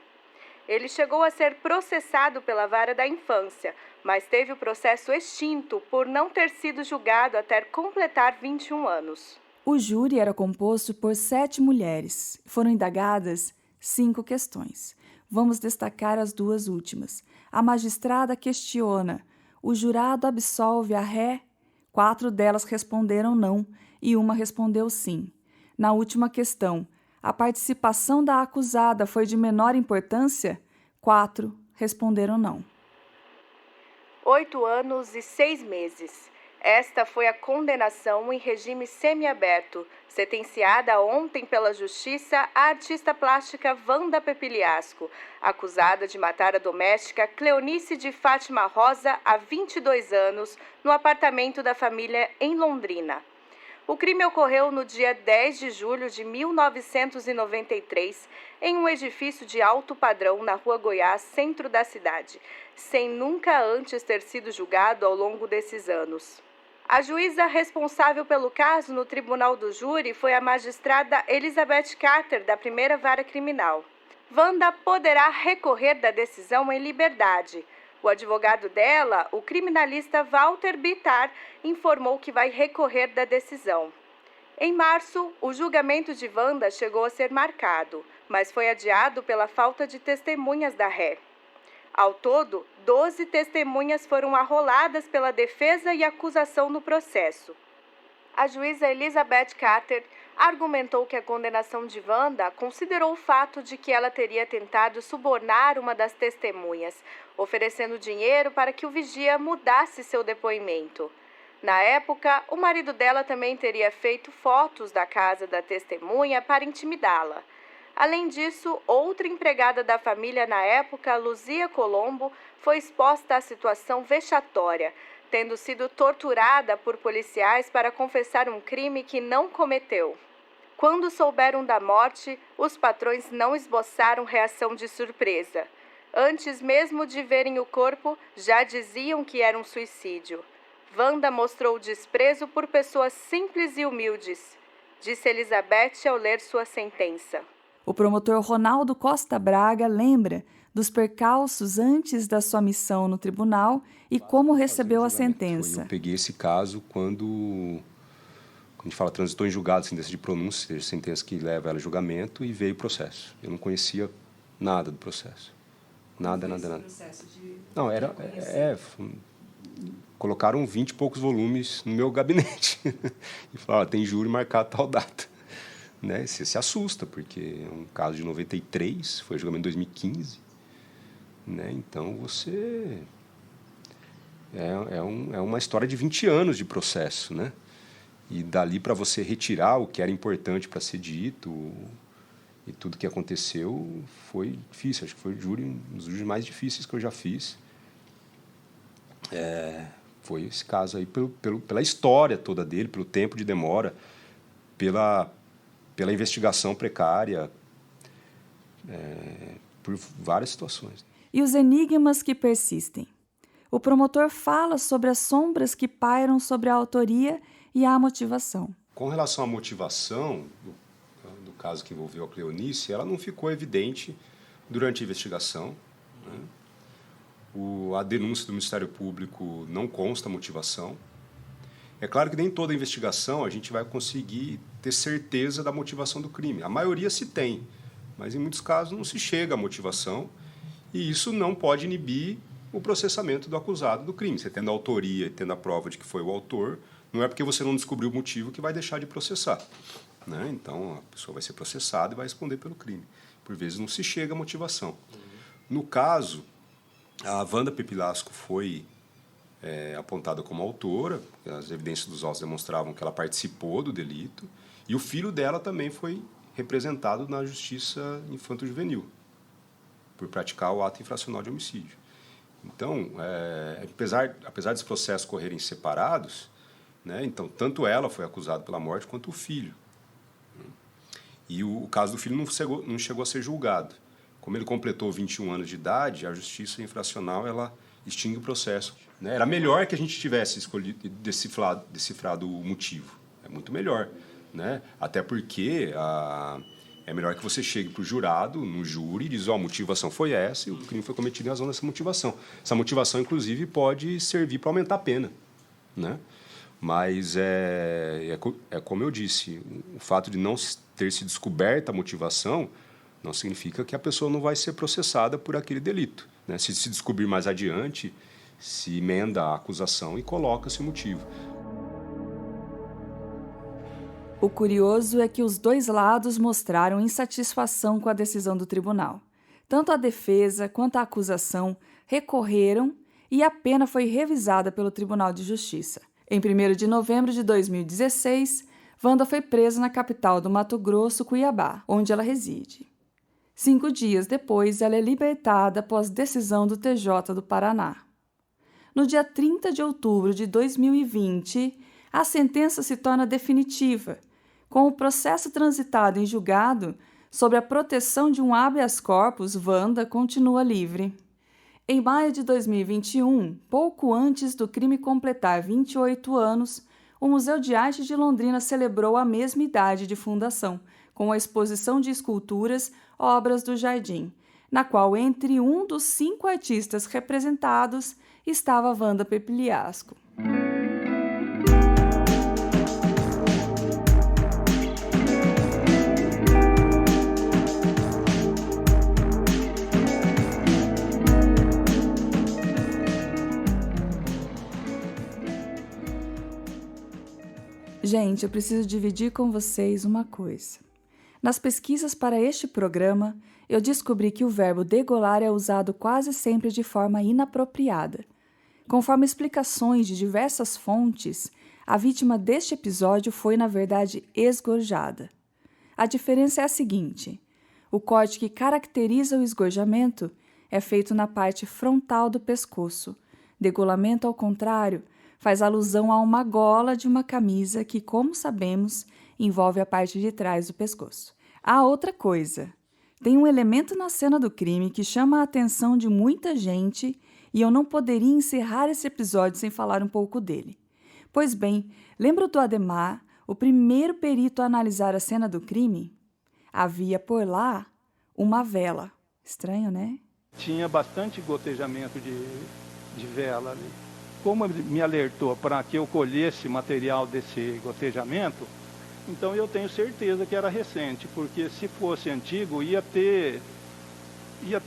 Ele chegou a ser processado pela Vara da Infância, mas teve o processo extinto por não ter sido julgado até completar 21 anos. O júri era composto por 7 mulheres. Foram indagadas 5 questões. Vamos destacar as 2 últimas. A magistrada questiona: o jurado absolve a ré? 4 delas responderam não e uma respondeu sim. Na última questão, a participação da acusada foi de menor importância? 4 responderam não. 8 anos e 6 meses. Esta foi a condenação em regime semiaberto, sentenciada ontem pela Justiça à artista plástica Wanda Pepiliasco, acusada de matar a doméstica Cleonice de Fátima Rosa há 22 anos, no apartamento da família em Londrina. O crime ocorreu no dia 10 de julho de 1993, em um edifício de alto padrão na Rua Goiás, centro da cidade, sem nunca antes ter sido julgado ao longo desses anos. A juíza responsável pelo caso no Tribunal do Júri foi a magistrada Elizabeth Carter, da Primeira Vara Criminal. Wanda poderá recorrer da decisão em liberdade. O advogado dela, o criminalista Walter Bittar, informou que vai recorrer da decisão. Em março, o julgamento de Wanda chegou a ser marcado, mas foi adiado pela falta de testemunhas da ré. Ao todo, 12 testemunhas foram arroladas pela defesa e acusação no processo. A juíza Elizabeth Carter argumentou que a condenação de Wanda considerou o fato de que ela teria tentado subornar uma das testemunhas, oferecendo dinheiro para que o vigia mudasse seu depoimento. Na época, o marido dela também teria feito fotos da casa da testemunha para intimidá-la. Além disso, outra empregada da família na época, Luzia Colombo, foi exposta à situação vexatória, tendo sido torturada por policiais para confessar um crime que não cometeu. Quando souberam da morte, os patrões não esboçaram reação de surpresa. Antes mesmo de verem o corpo, já diziam que era um suicídio. Wanda mostrou desprezo por pessoas simples e humildes, disse Elizabeth ao ler sua sentença. O promotor Ronaldo Costa Braga lembra dos percalços antes da sua missão no tribunal e como recebeu a sentença. Eu peguei esse caso quando a gente fala transitou em julgado, sentença de pronúncia, sentença que leva ela a julgamento, e veio o processo. Eu não conhecia nada do processo. Nada. Não, colocaram 20 e poucos volumes no meu gabinete. E falaram, tem júri marcado tal data. Né? Você se assusta, porque é um caso de 93, foi julgamento em 2015. Né? Então, você... É uma história de 20 anos de processo, né? E dali para você retirar o que era importante para ser dito e tudo que aconteceu foi difícil. Acho que foi um dos júris mais difíceis que eu já fiz. Foi esse caso aí, pela história toda dele, pelo tempo de demora, pela investigação precária, por várias situações. E os enigmas que persistem. O promotor fala sobre as sombras que pairam sobre a autoria e a motivação. Com relação à motivação do caso que envolveu a Cleonice, ela não ficou evidente durante a investigação. Né? A denúncia do Ministério Público não consta a motivação. É claro que nem toda investigação a gente vai conseguir ter certeza da motivação do crime. A maioria se tem, mas em muitos casos não se chega à motivação, e isso não pode inibir o processamento do acusado do crime. Você tendo a autoria e tendo a prova de que foi o autor, não é porque você não descobriu o motivo que vai deixar de processar, né? Então, a pessoa vai ser processada e vai responder pelo crime. Por vezes não se chega à motivação. No caso, a Wanda Pepilasco foi apontada como autora, as evidências dos autos demonstravam que ela participou do delito, e o filho dela também foi representado na Justiça Infanto-Juvenil, por praticar o ato infracional de homicídio. Então, apesar dos processos correrem separados, né, então, tanto ela foi acusada pela morte quanto o filho. E o caso do filho não chegou a ser julgado. Como ele completou 21 anos de idade, a Justiça Infracional ela extingue o processo, né? Era melhor que a gente tivesse escolhido decifrado o motivo. É muito melhor, né? Até porque é melhor que você chegue para o jurado, no júri, e diz, a motivação foi essa e o crime foi cometido em razão dessa motivação. Essa motivação, inclusive, pode servir para aumentar a pena, né? Mas é como eu disse, o fato de não ter se descoberta a motivação não significa que a pessoa não vai ser processada por aquele delito, né? Se descobrir mais adiante, se emenda a acusação e coloca-se o motivo. O curioso é que os dois lados mostraram insatisfação com a decisão do tribunal. Tanto a defesa quanto a acusação recorreram e a pena foi revisada pelo Tribunal de Justiça. Em 1º de novembro de 2016, Wanda foi presa na capital do Mato Grosso, Cuiabá, onde ela reside. 5 dias depois, ela é libertada após decisão do TJ do Paraná. No dia 30 de outubro de 2020, a sentença se torna definitiva, com o processo transitado em julgado sobre a proteção de um habeas corpus, Wanda continua livre. Em maio de 2021, pouco antes do crime completar 28 anos, o Museu de Arte de Londrina celebrou a mesma idade de fundação, com a exposição de esculturas Obras do Jardim, na qual, entre um dos 5 artistas representados, estava Wanda Pepilasco. Gente, eu preciso dividir com vocês uma coisa. Nas pesquisas para este programa, eu descobri que o verbo degolar é usado quase sempre de forma inapropriada. Conforme explicações de diversas fontes, a vítima deste episódio foi, na verdade, esgorjada. A diferença é a seguinte: o corte que caracteriza o esgorjamento é feito na parte frontal do pescoço. Degolamento, ao contrário, faz alusão a uma gola de uma camisa que, como sabemos, envolve a parte de trás do pescoço. Há outra coisa. Tem um elemento na cena do crime que chama a atenção de muita gente e eu não poderia encerrar esse episódio sem falar um pouco dele. Pois bem, lembra do Ademar, o primeiro perito a analisar a cena do crime? Havia por lá uma vela. Estranho, né? Tinha bastante gotejamento de vela ali. Como ele me alertou para que eu colhesse material desse gotejamento, então eu tenho certeza que era recente, porque se fosse antigo ia ter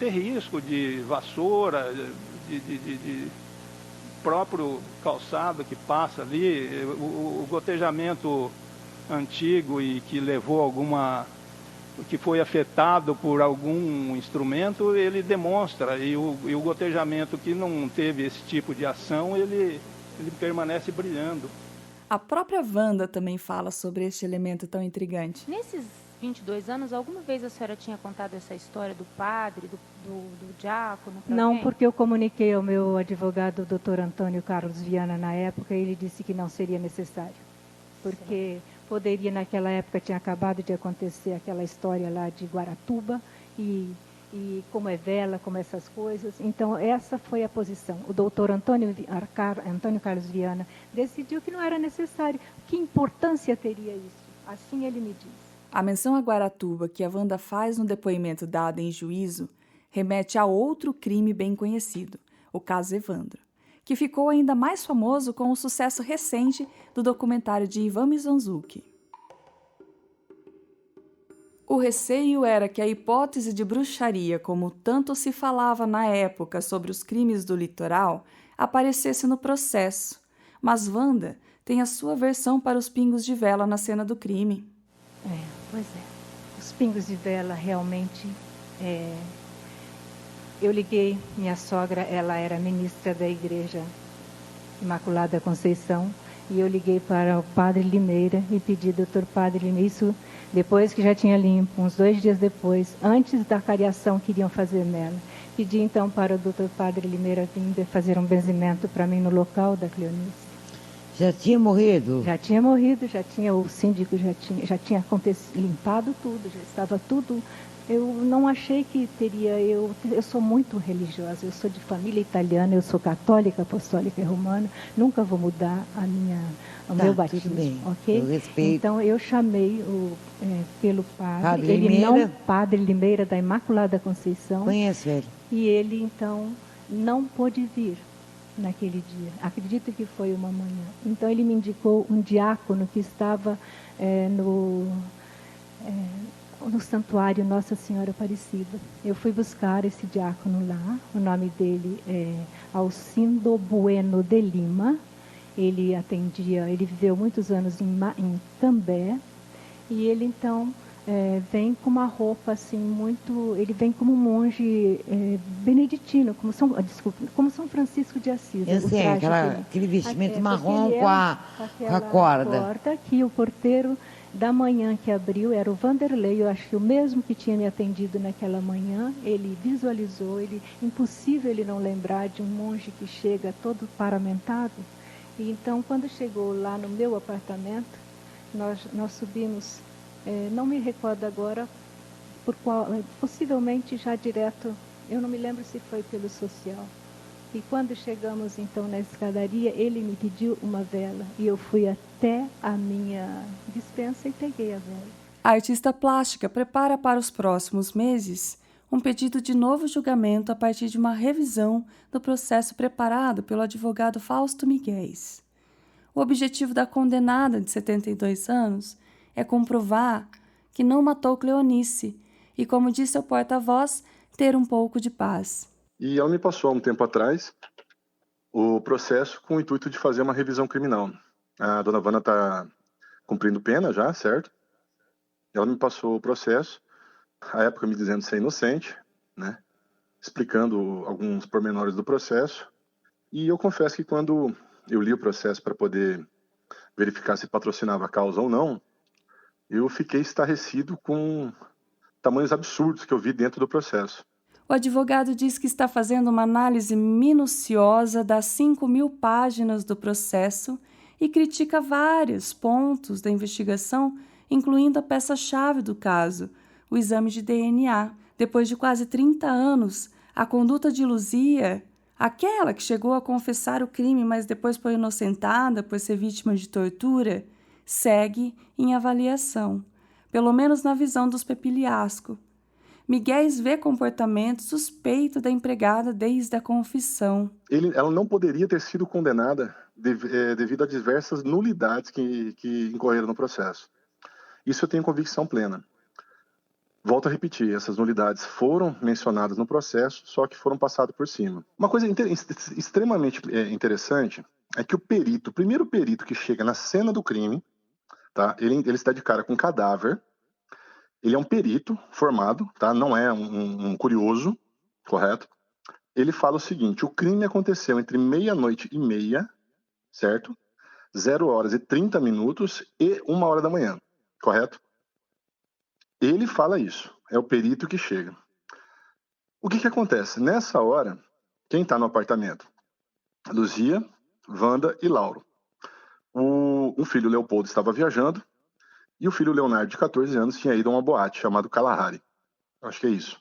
risco de vassoura, de próprio calçado que passa ali, o gotejamento antigo e que levou que foi afetado por algum instrumento, ele demonstra, e o gotejamento que não teve esse tipo de ação, ele permanece brilhando. A própria Wanda também fala sobre este elemento tão intrigante. Nesses 22 anos, alguma vez a senhora tinha contado essa história do padre, do diácono? Não, alguém? Porque eu comuniquei ao meu advogado, o Dr. Antônio Carlos Viana, na época, e ele disse que não seria necessário. Porque poderia, naquela época, tinha acabado de acontecer aquela história lá de Guaratuba, e como é vela, como essas coisas. Então, essa foi a posição. O doutor Antônio Carlos Viana decidiu que não era necessário. Que importância teria isso? Assim ele me diz. A menção a Guaratuba que a Wanda faz no depoimento dado em juízo remete a outro crime bem conhecido, o caso Evandro, que ficou ainda mais famoso com o sucesso recente do documentário de Ivan Mizanzuki. O receio era que a hipótese de bruxaria, como tanto se falava na época sobre os crimes do litoral, aparecesse no processo, mas Wanda tem a sua versão para os pingos de vela na cena do crime. Pois é. Os pingos de vela realmente... Eu liguei, minha sogra, ela era ministra da Igreja Imaculada Conceição, e eu liguei para o Padre Limeira e pedi, doutor Padre Limeira, isso depois que já tinha limpo, uns 2 dias depois, antes da cariação que iriam fazer nela. Pedi então para o doutor Padre Limeira vir fazer um benzimento para mim no local da Cleonice. Já tinha morrido? Já tinha morrido, o síndico já tinha limpado tudo, já estava tudo. Eu não achei que teria, eu sou muito religiosa, eu sou de família italiana, eu sou católica, apostólica e romana, nunca vou mudar o meu batismo, ok? Eu respeito. Então eu chamei pelo padre, Padre Limeira da Imaculada Conceição. Conheço ele. E ele então não pôde vir naquele dia, acredito que foi uma manhã. Então ele me indicou um diácono que estava no santuário Nossa Senhora Aparecida. Eu fui buscar esse diácono lá, o nome dele é Alcindo Bueno de Lima. Ele viveu muitos anos em Cambé, e ele então vem com uma roupa assim ele vem como um monge beneditino, como São Francisco de Assis. Eu sei, aquele vestimento marrom com a corda. Que o porteiro da manhã que abriu era o Vanderlei, eu acho que o mesmo que tinha me atendido naquela manhã. Ele visualizou, impossível ele não lembrar de um monge que chega todo paramentado. E então, quando chegou lá no meu apartamento, nós subimos, não me recordo agora, possivelmente já direto, eu não me lembro se foi pelo social. E quando chegamos então na escadaria, ele me pediu uma vela e eu fui até a minha despensa e peguei a vela. A artista plástica prepara para os próximos meses um pedido de novo julgamento a partir de uma revisão do processo preparado pelo advogado Fausto Miguéis. O objetivo da condenada de 72 anos é comprovar que não matou Cleonice e, como disse o porta-voz, ter um pouco de paz. E ela me passou há um tempo atrás o processo com o intuito de fazer uma revisão criminal. A dona Wanda está cumprindo pena já, certo? Ela me passou o processo, à época me dizendo ser inocente, né? Explicando alguns pormenores do processo. E eu confesso que quando eu li o processo para poder verificar se patrocinava a causa ou não, eu fiquei estarrecido com tamanhos absurdos que eu vi dentro do processo. O advogado diz que está fazendo uma análise minuciosa das 5.000 páginas do processo e critica vários pontos da investigação, incluindo a peça-chave do caso, o exame de DNA. Depois de quase 30 anos, a conduta de Luzia, aquela que chegou a confessar o crime, mas depois foi inocentada por ser vítima de tortura, segue em avaliação, pelo menos na visão dos Pepiliasco. Miguéis vê comportamento suspeito da empregada desde a confissão. Ela não poderia ter sido condenada devido a diversas nulidades que incorreram no processo. Isso eu tenho convicção plena. Volto a repetir, essas nulidades foram mencionadas no processo, só que foram passadas por cima. Uma coisa extremamente interessante é que o primeiro perito que chega na cena do crime, tá? Ele está de cara com um cadáver. Ele é um perito formado, tá? Não é um curioso, correto? Ele fala o seguinte: o crime aconteceu entre 00:30, certo? 0h30 e 1h da manhã, correto? Ele fala isso, é o perito que chega. O que acontece? Nessa hora, quem está no apartamento? Luzia, Wanda e Lauro. O filho Leopoldo estava viajando, e o filho Leonardo, de 14 anos, tinha ido a uma boate chamada Kalahari. Acho que é isso.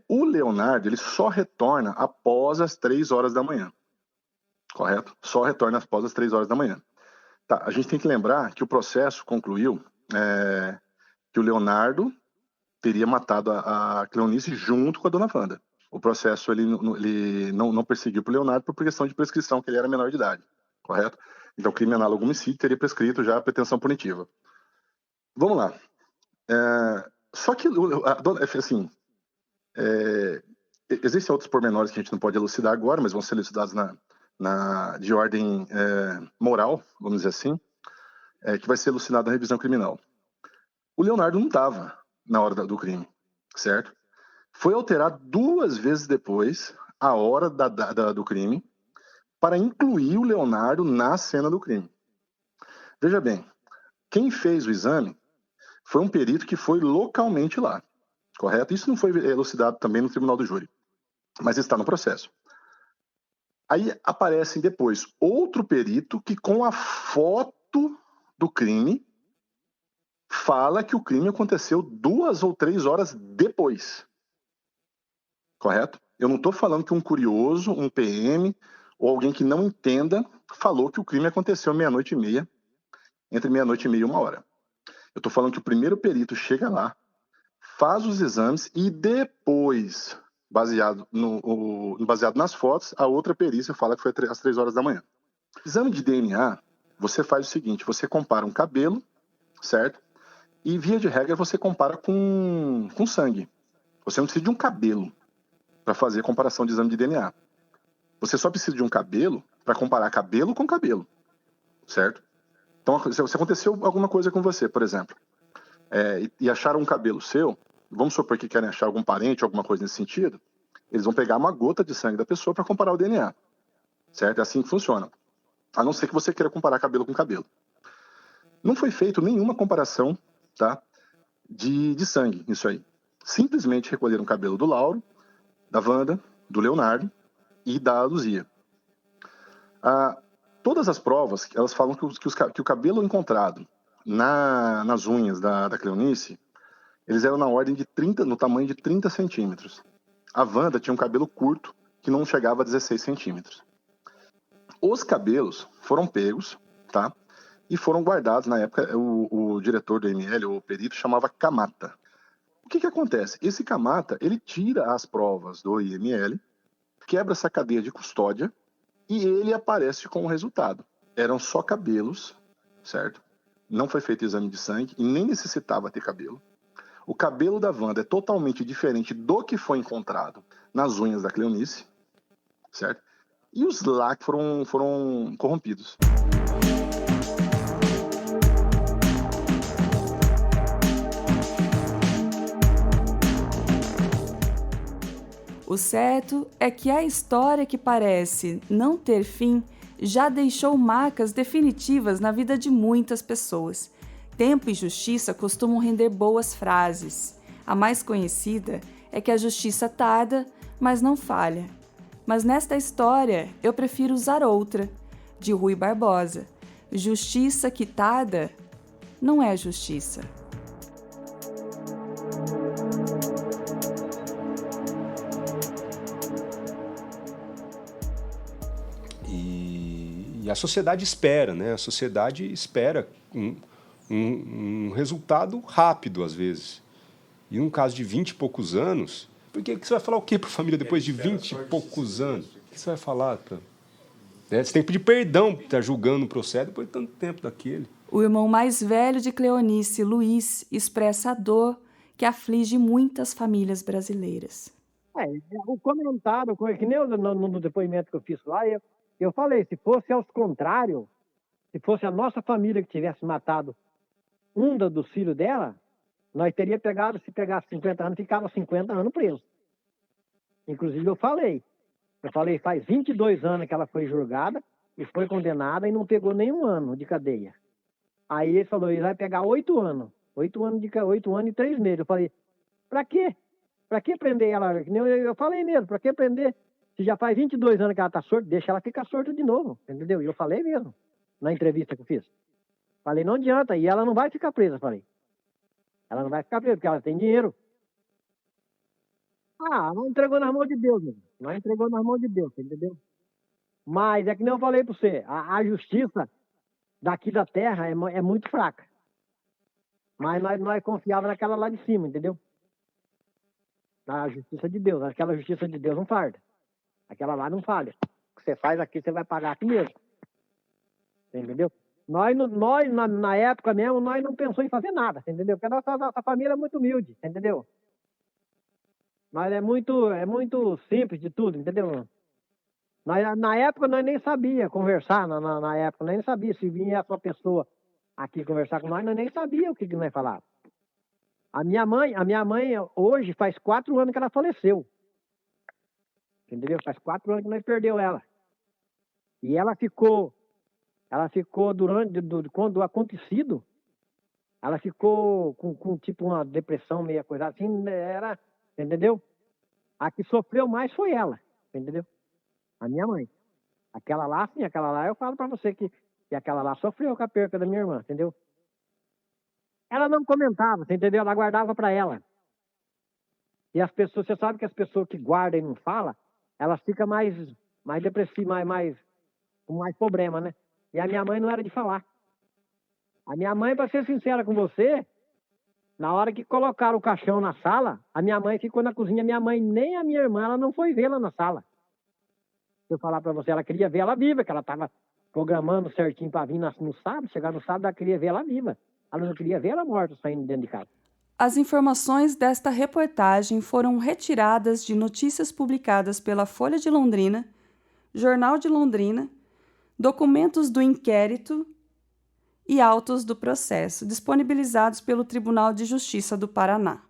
O Leonardo, ele só retorna após as 3h da manhã. Correto? Só retorna após as 3h da manhã. Tá, a gente tem que lembrar que o processo concluiu que o Leonardo teria matado a Cleonice junto com a dona Wanda. O processo ele não perseguiu para o Leonardo por questão de prescrição, que ele era menor de idade. Correto? Então, crime análogo ao homicídio teria prescrito já a pretensão punitiva. Vamos lá. Só que, assim, existem outros pormenores que a gente não pode elucidar agora, mas vão ser elucidados de ordem moral, vamos dizer assim, que vai ser elucidado na revisão criminal. O Leonardo não estava na hora do crime, certo? Foi alterado 2 vezes depois a hora do crime para incluir o Leonardo na cena do crime. Veja bem, quem fez o exame foi um perito que foi localmente lá, correto? Isso não foi elucidado também no tribunal do júri, mas está no processo. Aí aparece depois outro perito que, com a foto do crime, fala que o crime aconteceu 2 ou 3 horas depois. Correto? Eu não estou falando que um curioso, um PM ou alguém que não entenda falou que o crime aconteceu 00:30, entre 00:30 e 1h. Eu estou falando que o primeiro perito chega lá, faz os exames e depois, baseado nas fotos, a outra perícia fala que foi às 3 horas da manhã. Exame de DNA, você faz o seguinte, você compara um cabelo, certo? E, via de regra, você compara com sangue. Você não precisa de um cabelo para fazer a comparação de exame de DNA. Você só precisa de um cabelo para comparar cabelo com cabelo, certo? Então, se aconteceu alguma coisa com você, por exemplo, e acharam um cabelo seu, vamos supor que querem achar algum parente, alguma coisa nesse sentido, eles vão pegar uma gota de sangue da pessoa para comparar o DNA, certo? É assim que funciona. A não ser que você queira comparar cabelo com cabelo. Não foi feito nenhuma comparação, tá, de sangue, isso aí. Simplesmente recolheram o cabelo do Lauro, da Wanda, do Leonardo e da Luzia. Todas as provas, elas falam que o cabelo encontrado nas unhas da Cleonice, eles eram na ordem de 30, no tamanho de 30 centímetros. A Wanda tinha um cabelo curto, que não chegava a 16 centímetros. Os cabelos foram pegos, tá? E foram guardados, na época, o diretor do IML, o perito, chamava Camata. O que acontece? Esse Camata, ele tira as provas do IML, quebra essa cadeia de custódia e ele aparece com o resultado. Eram só cabelos, certo? Não foi feito exame de sangue e nem necessitava ter cabelo. O cabelo da Wanda é totalmente diferente do que foi encontrado nas unhas da Cleonice, certo? E os lacres foram corrompidos. O certo é que a história que parece não ter fim já deixou marcas definitivas na vida de muitas pessoas. Tempo e justiça costumam render boas frases. A mais conhecida é que a justiça tarda, mas não falha. Mas nesta história eu prefiro usar outra, de Rui Barbosa. Justiça que tarda não é justiça. E a sociedade espera, né? A sociedade espera um resultado rápido, às vezes. E num caso de 20 e poucos anos, porque você vai falar o quê para a família depois de 20 e poucos anos? O que você vai falar? Você tem que pedir perdão por estar julgando o processo depois de tanto tempo daquele. O irmão mais velho de Cleonice, Luiz, expressa a dor que aflige muitas famílias brasileiras. O comentário, que nem no depoimento que eu fiz lá, eu falei, se fosse aos contrários, se fosse a nossa família que tivesse matado um dos filhos dela, nós teria pegado, se pegasse 50 anos, ficava 50 anos preso. Inclusive eu falei, faz 22 anos que ela foi julgada e foi condenada e não pegou nenhum ano de cadeia. Aí ele falou, ele vai pegar 8 anos. 8 anos e 3 meses. Eu falei, pra quê? Pra que prender ela? Eu falei mesmo, pra que prender? Se já faz 22 anos que ela tá sorta, deixa ela ficar sorta de novo, entendeu? E eu falei mesmo, na entrevista que eu fiz. Falei, não adianta, e ela não vai ficar presa, falei. Ela não vai ficar presa, porque ela tem dinheiro. Não entregou nas mãos de Deus, mesmo. Não entregou nas mãos de Deus, entendeu? Mas é que nem eu falei pra você, a justiça daqui da terra é muito fraca. Mas nós confiávamos naquela lá de cima, entendeu? Na justiça de Deus. Aquela justiça de Deus não farda. Aquela lá não falha. O que você faz aqui, você vai pagar aqui mesmo. Entendeu? Na época mesmo, nós não pensamos em fazer nada, entendeu? Porque a nossa família é muito humilde, entendeu? Nós é muito simples de tudo, entendeu? Na época, nós nem sabia conversar, na época, nós nem sabia se vinha essa pessoa aqui conversar com nós nem sabia o que nós falávamos. A minha mãe, hoje, faz 4 anos que ela faleceu. Entendeu? Faz 4 anos que nós perdeu ela. E ela ficou quando acontecido, ela ficou com tipo uma depressão, meia coisa assim, entendeu? A que sofreu mais foi ela, entendeu? A minha mãe. Aquela lá eu falo pra você que aquela lá sofreu com a perca da minha irmã, entendeu? Ela não comentava, entendeu? Ela guardava pra ela. E as pessoas, você sabe que as pessoas que guardam e não falam, elas ficam mais depressivas, com mais problema, né? E a minha mãe não era de falar. A minha mãe, para ser sincera com você, na hora que colocaram o caixão na sala, a minha mãe ficou na cozinha. Minha mãe, nem a minha irmã, ela não foi vê-la na sala. Se eu falar para você, ela queria ver ela viva, que ela estava programando certinho para vir no sábado. Chegar no sábado, ela queria ver ela viva. Ela não queria ver ela morta saindo dentro de casa. As informações desta reportagem foram retiradas de notícias publicadas pela Folha de Londrina, Jornal de Londrina, documentos do inquérito e autos do processo, disponibilizados pelo Tribunal de Justiça do Paraná.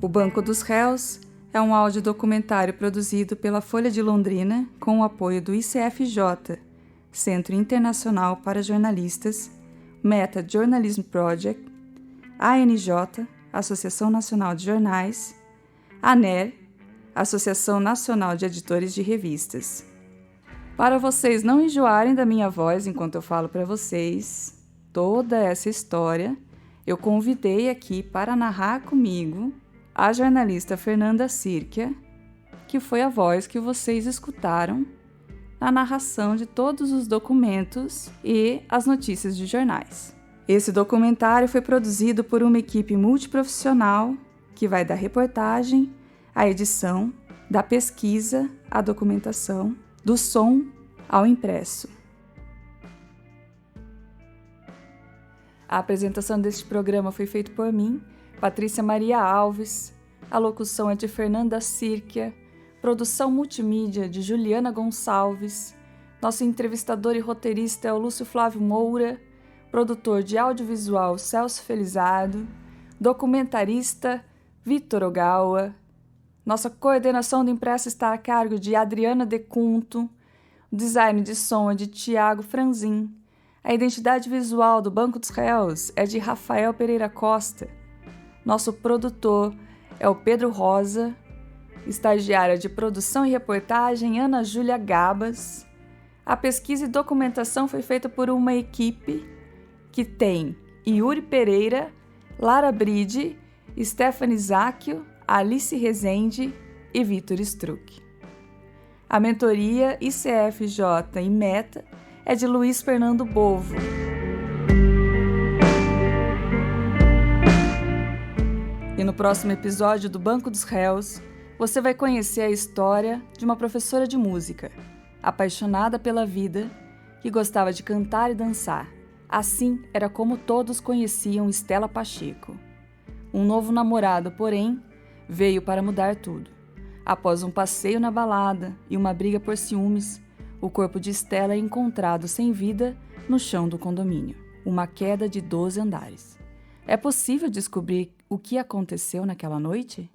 O Banco dos Réus é um audiodocumentário produzido pela Folha de Londrina com o apoio do ICFJ, Centro Internacional para Jornalistas, Meta Journalism Project, ANJ, Associação Nacional de Jornais, ANER, Associação Nacional de Editores de Revistas. Para vocês não enjoarem da minha voz enquanto eu falo para vocês toda essa história, eu convidei aqui para narrar comigo a jornalista Fernanda Sirkia, que foi a voz que vocês escutaram na narração de todos os documentos e as notícias de jornais. Esse documentário foi produzido por uma equipe multiprofissional que vai da reportagem à edição, da pesquisa à documentação, do som ao impresso. A apresentação deste programa foi feita por mim, Patrícia Maria Alves, a locução é de Fernanda Sirkia, produção multimídia de Juliana Gonçalves, nosso entrevistador e roteirista é o Lúcio Flávio Moura, produtor de audiovisual Celso Felizardo, documentarista Vitor Ogawa, nossa coordenação do impresso está a cargo de Adriana Decunto, o design de som é de Tiago Franzin, a identidade visual do Banco dos Réus é de Rafael Pereira Costa, nosso produtor é o Pedro Rosa, estagiária de produção e reportagem Ana Júlia Gabas. A pesquisa e documentação foi feita por uma equipe que tem Yuri Pereira, Lara Bride, Stephanie Zacchio, Alice Rezende e Vitor Struck. A mentoria ICFJ e Meta é de Luiz Fernando Bovo. E no próximo episódio do Banco dos Réus, você vai conhecer a história de uma professora de música, apaixonada pela vida, que gostava de cantar e dançar. Assim era como todos conheciam Estela Pacheco. Um novo namorado, porém, veio para mudar tudo. Após um passeio na balada e uma briga por ciúmes, o corpo de Estela é encontrado sem vida no chão do condomínio. Uma queda de 12 andares. É possível descobrir o que aconteceu naquela noite?